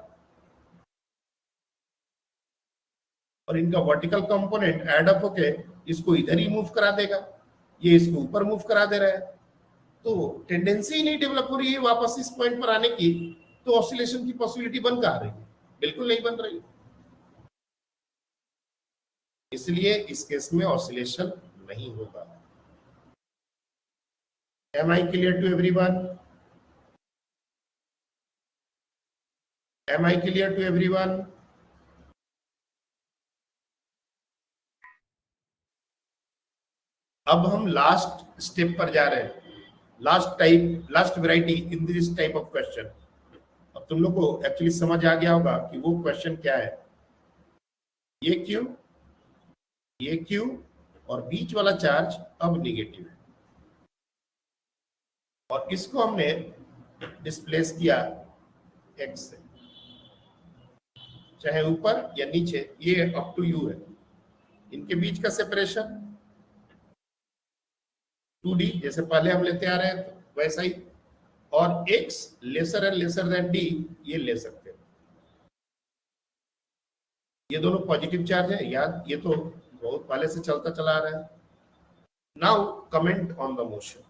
और इनका वर्टिकल कंपोनेंट ऐड अप होके इसको इधर ही मूव करा देगा, ये इसको ऊपर मूव करा दे रहा है। तो टेंडेंसी ही नहीं डेवलप हो रही है वापस इस पॉइंट पर आने की, तो ऑसिलेशन की पॉसिबिलिटी बन कहां रही है? बिल्कुल नहीं बन रही। इसलिए इस केस में ऑसिलेशन नहीं होगा। Am I clear to everyone? Am I clear to everyone? अब हम लास्ट स्टेप पर जा रहे हैं, last variety in this type of question. अब तुम लोग को एक्चुअली समझ आ गया होगा कि वो क्वेश्चन क्या है। ये क्यू और बीच वाला चार्ज अब निगेटिव है, और इसको हमने डिस्प्लेस किया x से, चाहे ऊपर या नीचे, ये अप टू यू है। इनके बीच का सेपरेशन 2d, जैसे पहले हम लेते आ रहे हैं तो वैसा ही, और x lesser and lesser than d ये ले सकते हैं। ये दोनों पॉजिटिव चार्ज है, याद ये तो बहुत पहले से चलता चला आ रहा है। Now comment on the motion.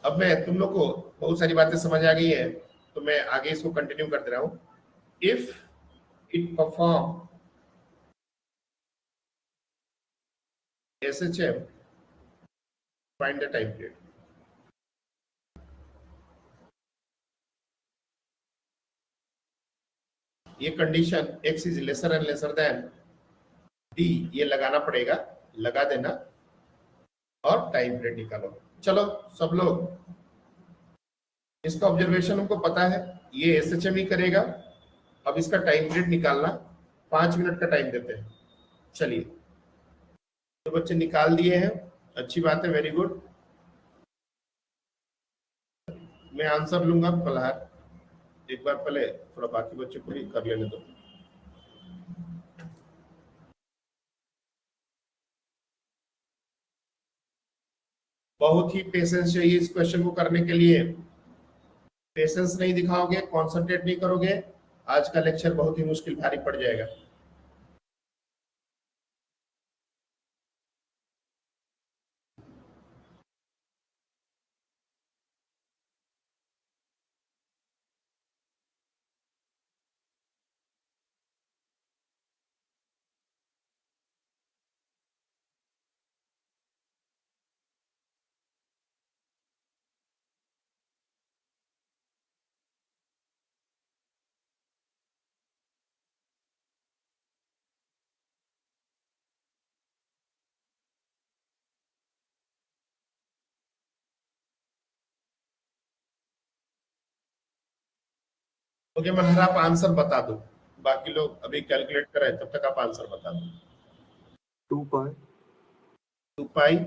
अब मैं तुम लोग को बहुत सारी बातें समझ आ गई है, तो मैं आगे इसको कंटिन्यू कर दे रहा हूं। If it perform SHM, find the time period. ये condition x is lesser and lesser than d ये लगाना पड़ेगा, लगा देना और टाइम पीरियड निकालो। चलो सब लोग, इसका ऑब्जर्वेशन हमको पता है, ये SHM ही करेगा। अब इसका टाइम पीरियड निकालना, 5 मिनट का टाइम देते हैं। चलिए, तो बच्चे निकाल दिए हैं, अच्छी बात है, वेरी गुड। मैं आंसर लूंगा फिलहाल, एक बार पहले थोड़ा बाकी बच्चों को भी कर लेने दो। बहुत ही पेशेंस चाहिए इस क्वेश्चन को करने के लिए। पेशेंस नहीं दिखाओगे, कंसंट्रेट नहीं करोगे, आज का लेक्चर बहुत ही मुश्किल भारी पड़ जाएगा। ओके, मनहर आप आंसर बता दो, बाकी लोग अभी कैलकुलेट कर रहे हैं, तब तक आप आंसर बता दो। 2 pi 2 pi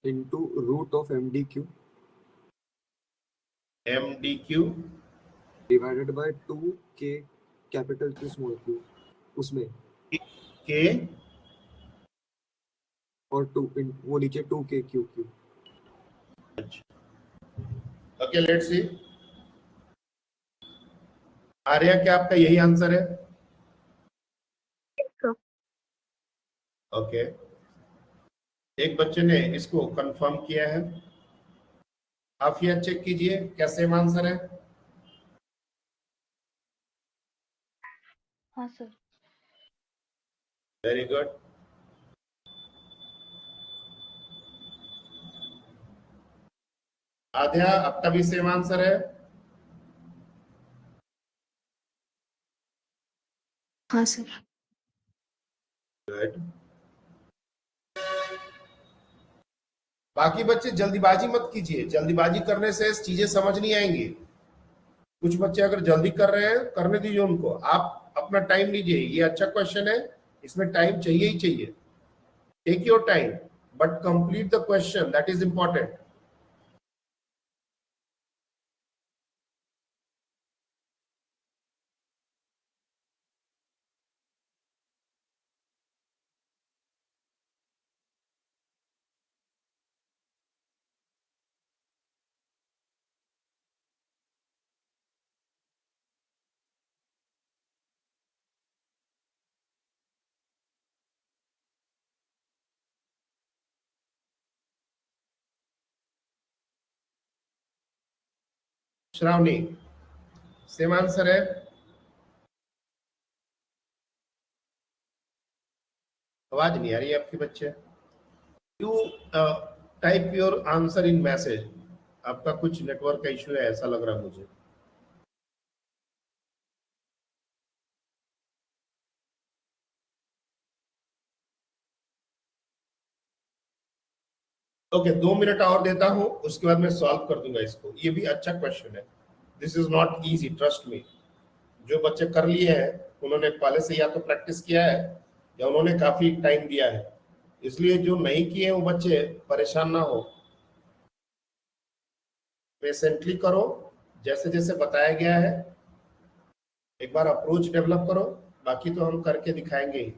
into root of MDQ MDQ divided by 2K capital Q small q, उसमें K और 2 वो नीचे 2K QQ। Okay, let's see. Arya, क्या आपका यही आंसर है? ओके, एक बच्चे ने इसको कंफर्म किया है। आप यह चेक कीजिए क्या सेम आंसर है? हाँ सर। Very good. आध्या, आपका भी सेम आंसर है? हाँ सर। गुड। बाकी बच्चे जल्दीबाजी मत कीजिए, जल्दीबाजी करने से चीजें समझ नहीं आएंगी। कुछ बच्चे अगर जल्दी कर रहे हैं, करने दीजिए उनको, आप अपना टाइम लीजिए। ये अच्छा क्वेश्चन है, इसमें टाइम चाहिए ही चाहिए। Take your time but complete the question, that is important. Shravani, same answer है? आवाज नहीं आ रही है आपके बच्चे। You type your answer in message. आपका कुछ नेटवर्क का इश्यू है ऐसा लग रहा है मुझे। ओके, 2 मिनट और देता हूं, उसके बाद मैं सॉल्व कर दूंगा इसको। ये भी अच्छा क्वेश्चन है, this is not easy, trust me. जो बच्चे कर लिए हैं उन्होंने पहले से या तो प्रैक्टिस किया है या उन्होंने काफी टाइम दिया है, इसलिए जो नहीं किए हैं वो बच्चे परेशान ना हो, पेशेंटली करो जैसे जैसे बताया गया है, एक बार अप्रोच डेवलप करो, बाकी तो हम करके दिखाएंगे ही।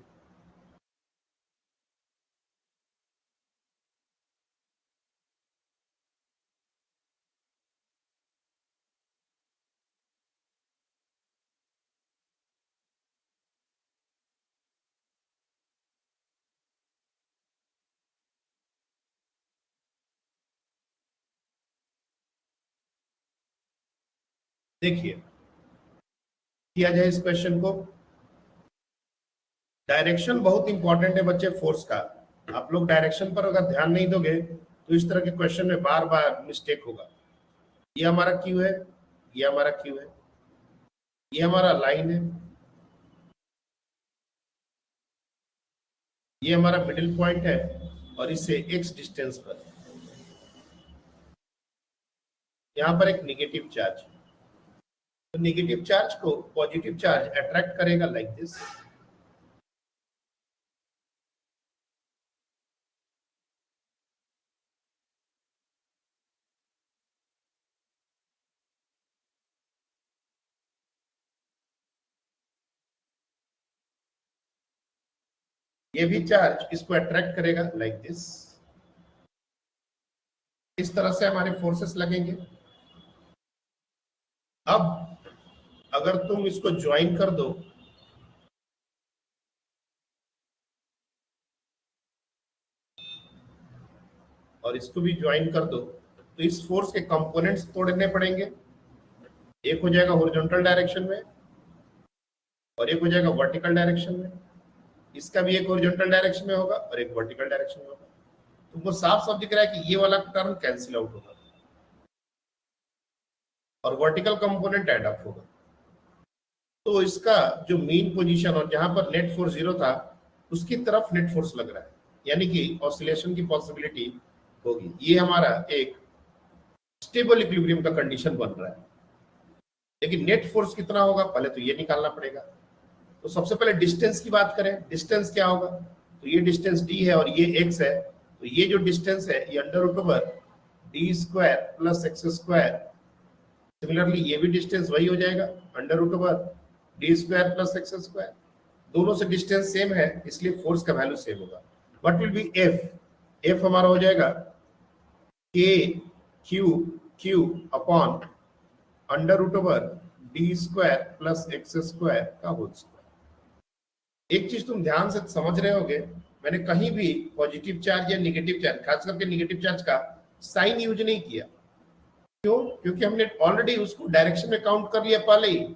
देखिए किया जाए इस क्वेश्चन को। डायरेक्शन बहुत इंपॉर्टेंट है बच्चे फोर्स का। आप लोग डायरेक्शन पर अगर ध्यान नहीं दोगे तो इस तरह के क्वेश्चन में बार बार मिस्टेक होगा। ये हमारा क्यू है, ये हमारा क्यू है, ये हमारा लाइन है, ये हमारा मिडिल पॉइंट है और इससे एक्स डिस्टेंस पर यहां पर एक नेगेटिव चार्ज, तो नेगेटिव चार्ज को पॉजिटिव चार्ज अट्रैक्ट करेगा लाइक दिस। ये भी चार्ज इसको अट्रैक्ट करेगा लाइक दिस। इस तरह से हमारे फोर्सेस लगेंगे। अब अगर तुम इसको ज्वाइन कर दो और इसको भी ज्वाइन कर दो तो इस फोर्स के कंपोनेंट्स तोड़ने पड़ेंगे। एक हो जाएगा हॉरिजॉन्टल डायरेक्शन में और एक हो जाएगा वर्टिकल डायरेक्शन में। इसका भी एक हॉरिजॉन्टल डायरेक्शन में होगा और एक वर्टिकल डायरेक्शन में होगा। तुमको साफ साफ दिख रहा है कि ये वाला टर्म कैंसिल आउट होगा और वर्टिकल कंपोनेंट ऐड अप होगा। तो इसका जो मेन पोजीशन और जहां पर नेट फोर्स 0 था उसकी तरफ नेट फोर्स लग रहा है, यानी कि ऑसिलेशन की पॉसिबिलिटी होगी। ये हमारा एक स्टेबल इक्विलिब्रियम का कंडीशन बन रहा है। लेकिन नेट फोर्स कितना होगा पहले तो ये निकालना पड़ेगा। तो सबसे पहले डिस्टेंस की बात करें, डिस्टेंस क्या होगा? तो ये डिस्टेंस d है और ये x है, तो ये जो डिस्टेंस है ये under root over d square plus x square. Similarly ये भी डिस्टेंस वही हो जाएगा under root over d square plus x square. दोनों से डिस्टेंस सेम है इसलिए फोर्स का वैल्यू सेम होगा। What will be f? f हमारा हो जाएगा k q upon under root over d square plus x square का होल स्क्वायर। एक चीज तुम ध्यान से समझ रहे होगे, मैंने कहीं भी पॉजिटिव चार्ज या नेगेटिव चार्ज, खास करके नेगेटिव चार्ज का साइन यूज नहीं किया। क्यों? क्योंकि हमने ऑलरेडी उसको डायरेक्शन में काउंट कर लिया पहले ही,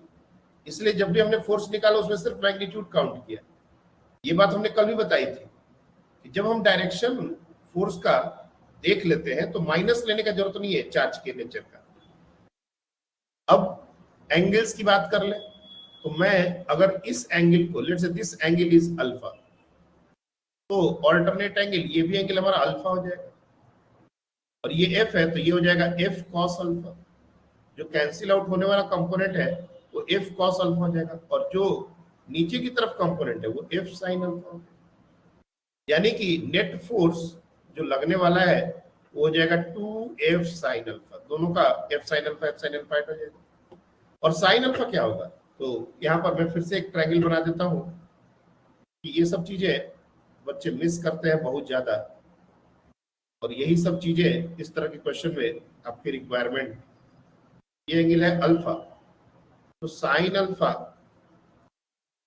इसलिए जब भी हमने फोर्स निकाला उसमें सिर्फ मैग्नीट्यूड काउंट किया। ये बात हमने कल भी बताई थी कि जब हम डायरेक्शन फोर्स का देख लेते हैं तो माइनस लेने का जरूरत नहीं है चार्ज के नेचर का। अब एंगल्स की बात कर ले तो मैं अगर इस एंगल को, let's say this angle is alpha, तो ऑल्टरनेट एंगल, ये भी एंगल हमारा अल्फा हो जाएगा और ये एफ है तो ये हो जाएगा एफ कॉस अल्फा। जो कैंसिल आउट होने वाला कंपोनेंट है वो एफ कॉस अल्फा हो जाएगा और जो नीचे की तरफ कंपोनेंट है वो एफ साइन अल्फा हो जाएगा। यानी कि नेट फोर्स जो लगने वाला है वो हो जाएगा 2f साइन अल्फा। दोनों का f साइन अल्फा हो जाएगा। और साइन अल्फा क्या होगा? तो यहाँ पर मैं फिर से एक ट्रायंगल बना देता हूँ कि ये सब चीजें बच्चे मिस करते हैं बहुत ज्यादा, और यही सब चीजें इस तरह के क्वेश्चन में आपकी रिक्वायरमेंट। ये एंगल है अल्फा, तो sine alpha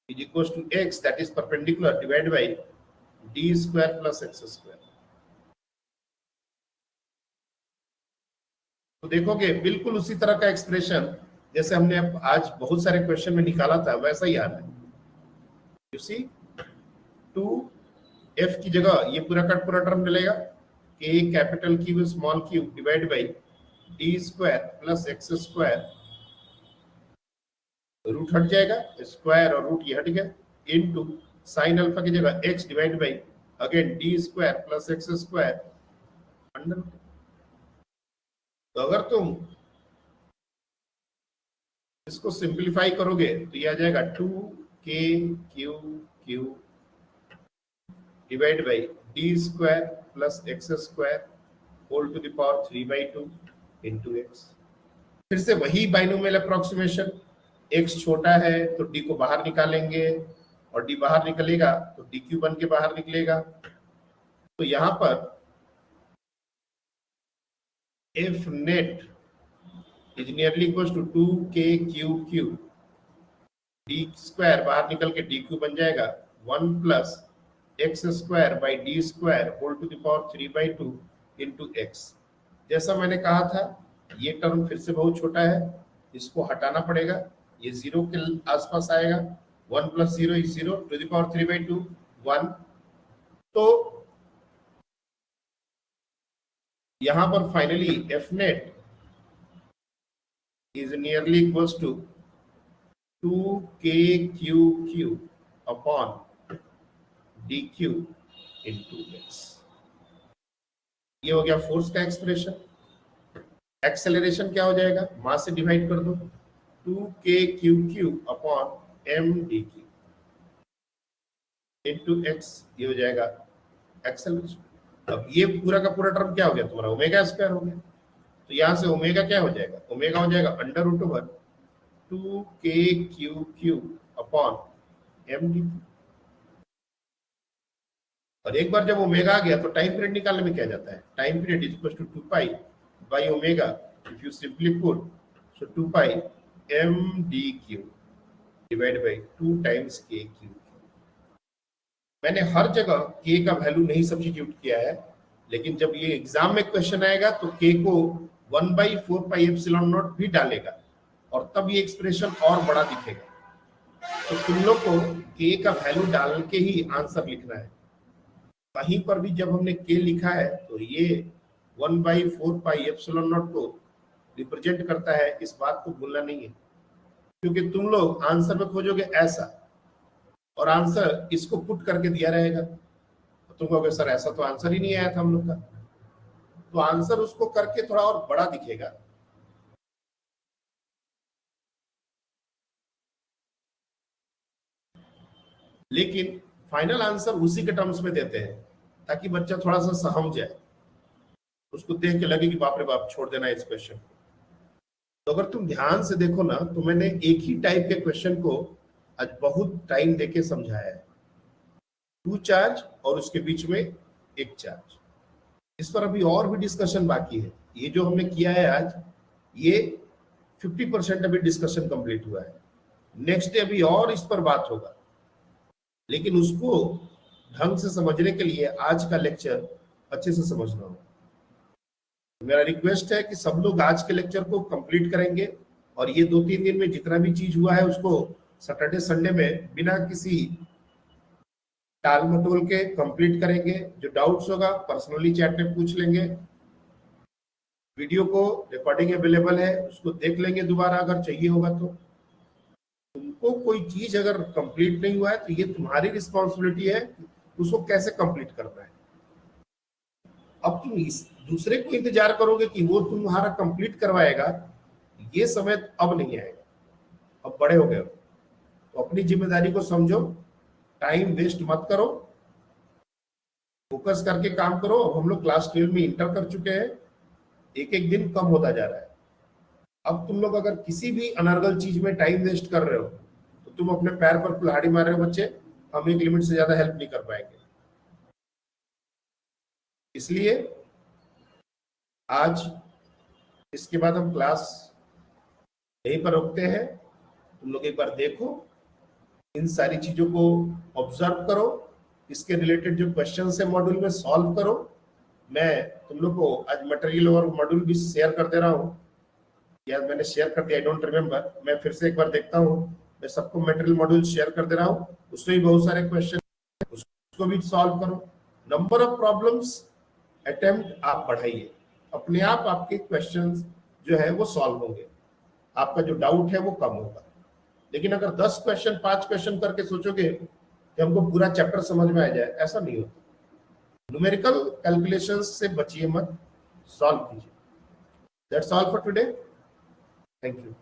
is equal to x that is perpendicular divide by d square plus x square. तो देखोगे बिल्कुल उसी तरह का एक्सप्रेशन जैसे हमने आज बहुत सारे क्वेश्चन में निकाला था वैसा ही आ रहा है। यू सी 2f की जगह ये पूरा का पूरा टर्म मिलेगा k capital Q small q divide by d square plus x square. Root हट जाएगा, स्क्वायर और रूट ये हट गया, इनटू साइन अल्फा की जगह x divide by again d square plus x square under. तो अगर तुम इसको सिंपलीफाई करोगे तो ये आ जाएगा 2k k q q divide by d square plus x square whole to the power 3/2 into x. फिर से वही बाइनोमियल अप्रोक्सीमेशन, x छोटा है तो d को बाहर निकालेंगे और d बाहर निकलेगा तो dq बन के बाहर निकलेगा। तो यहां पर f net is nearly equals to 2kq d square बाहर निकल के dq बन जाएगा 1 plus x square by d square whole to the power 3/2 into x. जैसा मैंने कहा था ये टर्म फिर से बहुत छोटा है, इसको हटाना पड़ेगा, ये 0 के आसपास आएगा। 1 plus 0 is 0 to the power 3/2 1। तो यहां पर finally F net is nearly equals to 2kq upon dq into x. ये हो गया फोर्स का एक्सप्रेशन। एक्सेलरेशन क्या हो जाएगा, मास से डिवाइड कर दो, 2kq upon mdq into x, ये हो जाएगा एक्सेलरेशन। अब ये पूरा का पूरा टर्म क्या हो गया तुम्हारा, ओमेगा स्क्वायर हो गया। तो यहां से ओमेगा क्या हो जाएगा, ओमेगा हो जाएगा √2 2kq अपॉन mdq। और एक बार जब ओमेगा आ गया तो टाइम पीरियड निकालने में क्या जाता है, time period is equal to 2 pi by omega, if you simply put so 2 pi mdq divide by 2 times kq। मैंने हर जगह k का वैल्यू नहीं सब्स्टिट्यूट किया है, लेकिन जब ये एग्जाम में क्वेश्चन आएगा तो k को 1/4 पाई एप्सिलॉन नॉट भी डालेगा और तब ये एक्सप्रेशन और बड़ा दिखेगा। तो तुम लोग को k का वैल्यू डाल के ही आंसर लिखना है। कहीं पर भी जब हमने k लिखा है तो ये 1/4 पाई एप्सिलॉन नॉट को रिप्रेजेंट करता है, इस बात को भूलना नहीं है। क्योंकि तुम लोग आंसर में खोजोगे ऐसा और आंसर इसको पुट करके दिया रहेगा, तो तुम कहोगे सर ऐसा तो आंसर ही नहीं आया था हम लोग का। तो आंसर उसको करके थोड़ा और बड़ा दिखेगा। लेकिन फाइनल आंसर उसी के टर्म्स में देते हैं ताकि बच्चा थोड़ा सा सहम जाए, उसको देख के लगे कि बाप रे बाप छोड़ देना इस क्वेश्चन। तो अगर तुम ध्यान से देखो ना तो मैंने एक ही टाइप के क्वेश्चन को आज बहुत टाइम देके समझाया है, 2 चार्ज और उसके बीच में 1 चार्ज। इस पर अभी और भी डिस्कशन बाकी है। ये जो हमने किया है आज, ये 50% अभी डिस्कशन कंप्लीट हुआ है। नेक्स्ट डे अभी और इस पर बात होगा, लेकिन उसको ढंग से समझने के लिए आज का लेक्चर अच्छे से समझना होगा। मेरा रिक्वेस्ट है कि सब लोग आज के लेक्चर को कंप्लीट करेंगे और ये 2-3 दिन में जितना भी चीज हुआ है उसको सैटरडे संडे में बिना किसी टाल मटोल के कंप्लीट करेंगे। जो डाउट्स होगा पर्सनली चैट में पूछ लेंगे। वीडियो को रिकॉर्डिंग अवेलेबल है, उसको देख लेंगे दोबारा अगर चाहिए होगा तो। तुमको कोई चीज अगर कंप्लीट नहीं हुआ है तो ये तुम्हारी रिस्पॉन्सिबिलिटी है उसको कैसे कंप्लीट करना है। अब तुम इस दूसरे को इंतजार करोगे कि वो तुम्हारा कंप्लीट करवाएगा, ये समय अब नहीं आएगा। अब बड़े हो गए हो तो अपनी जिम्मेदारी को समझो, टाइम वेस्ट मत करो, फोकस करके काम करो। अब हम लोग क्लास 12 में इंटर कर चुके हैं, एक एक दिन कम होता जा रहा है। अब तुम लोग अगर किसी भी अनर्गल चीज में टाइम वेस्ट कर रहे हो तो तुम अपने पैर पर कुल्हाड़ी मार रहे हो बच्चे। हम एक लिमिट से ज्यादा हेल्प नहीं कर पाएंगे। इसलिए आज इसके बाद हम क्लास यहीं पर रोकते हैं। तुम लोग एक बार देखो, इन सारी चीजों को ऑब्जर्व करो, इसके रिलेटेड जो क्वेश्चंस है मॉड्यूल में सॉल्व करो। मैं तुम लोग को आज मटेरियल और मॉड्यूल भी शेयर कर दे रहा हूँ, या मैंने शेयर कर दिया, आई डोंट रिमेम्बर। मैं फिर से एक बार देखता हूँ। मैं सबको मटेरियल मॉड्यूल शेयर कर दे रहा हूँ, उसमें भी बहुत सारे क्वेश्चन, उसको भी सॉल्व करो। नंबर ऑफ प्रॉब्लम्स अटेम्प्ट आप बढ़ाइए, अपने आप आपके क्वेश्चंस जो है वो सॉल्व होंगे, आपका जो डाउट है वो कम होगा। लेकिन अगर 10 क्वेश्चन 5 क्वेश्चन करके सोचोगे कि हमको पूरा चैप्टर समझ में आ जाए, ऐसा नहीं होता। न्यूमेरिकल कैलकुलेशंस से बचिए मत, सॉल्व कीजिए। That's all for today. Thank you.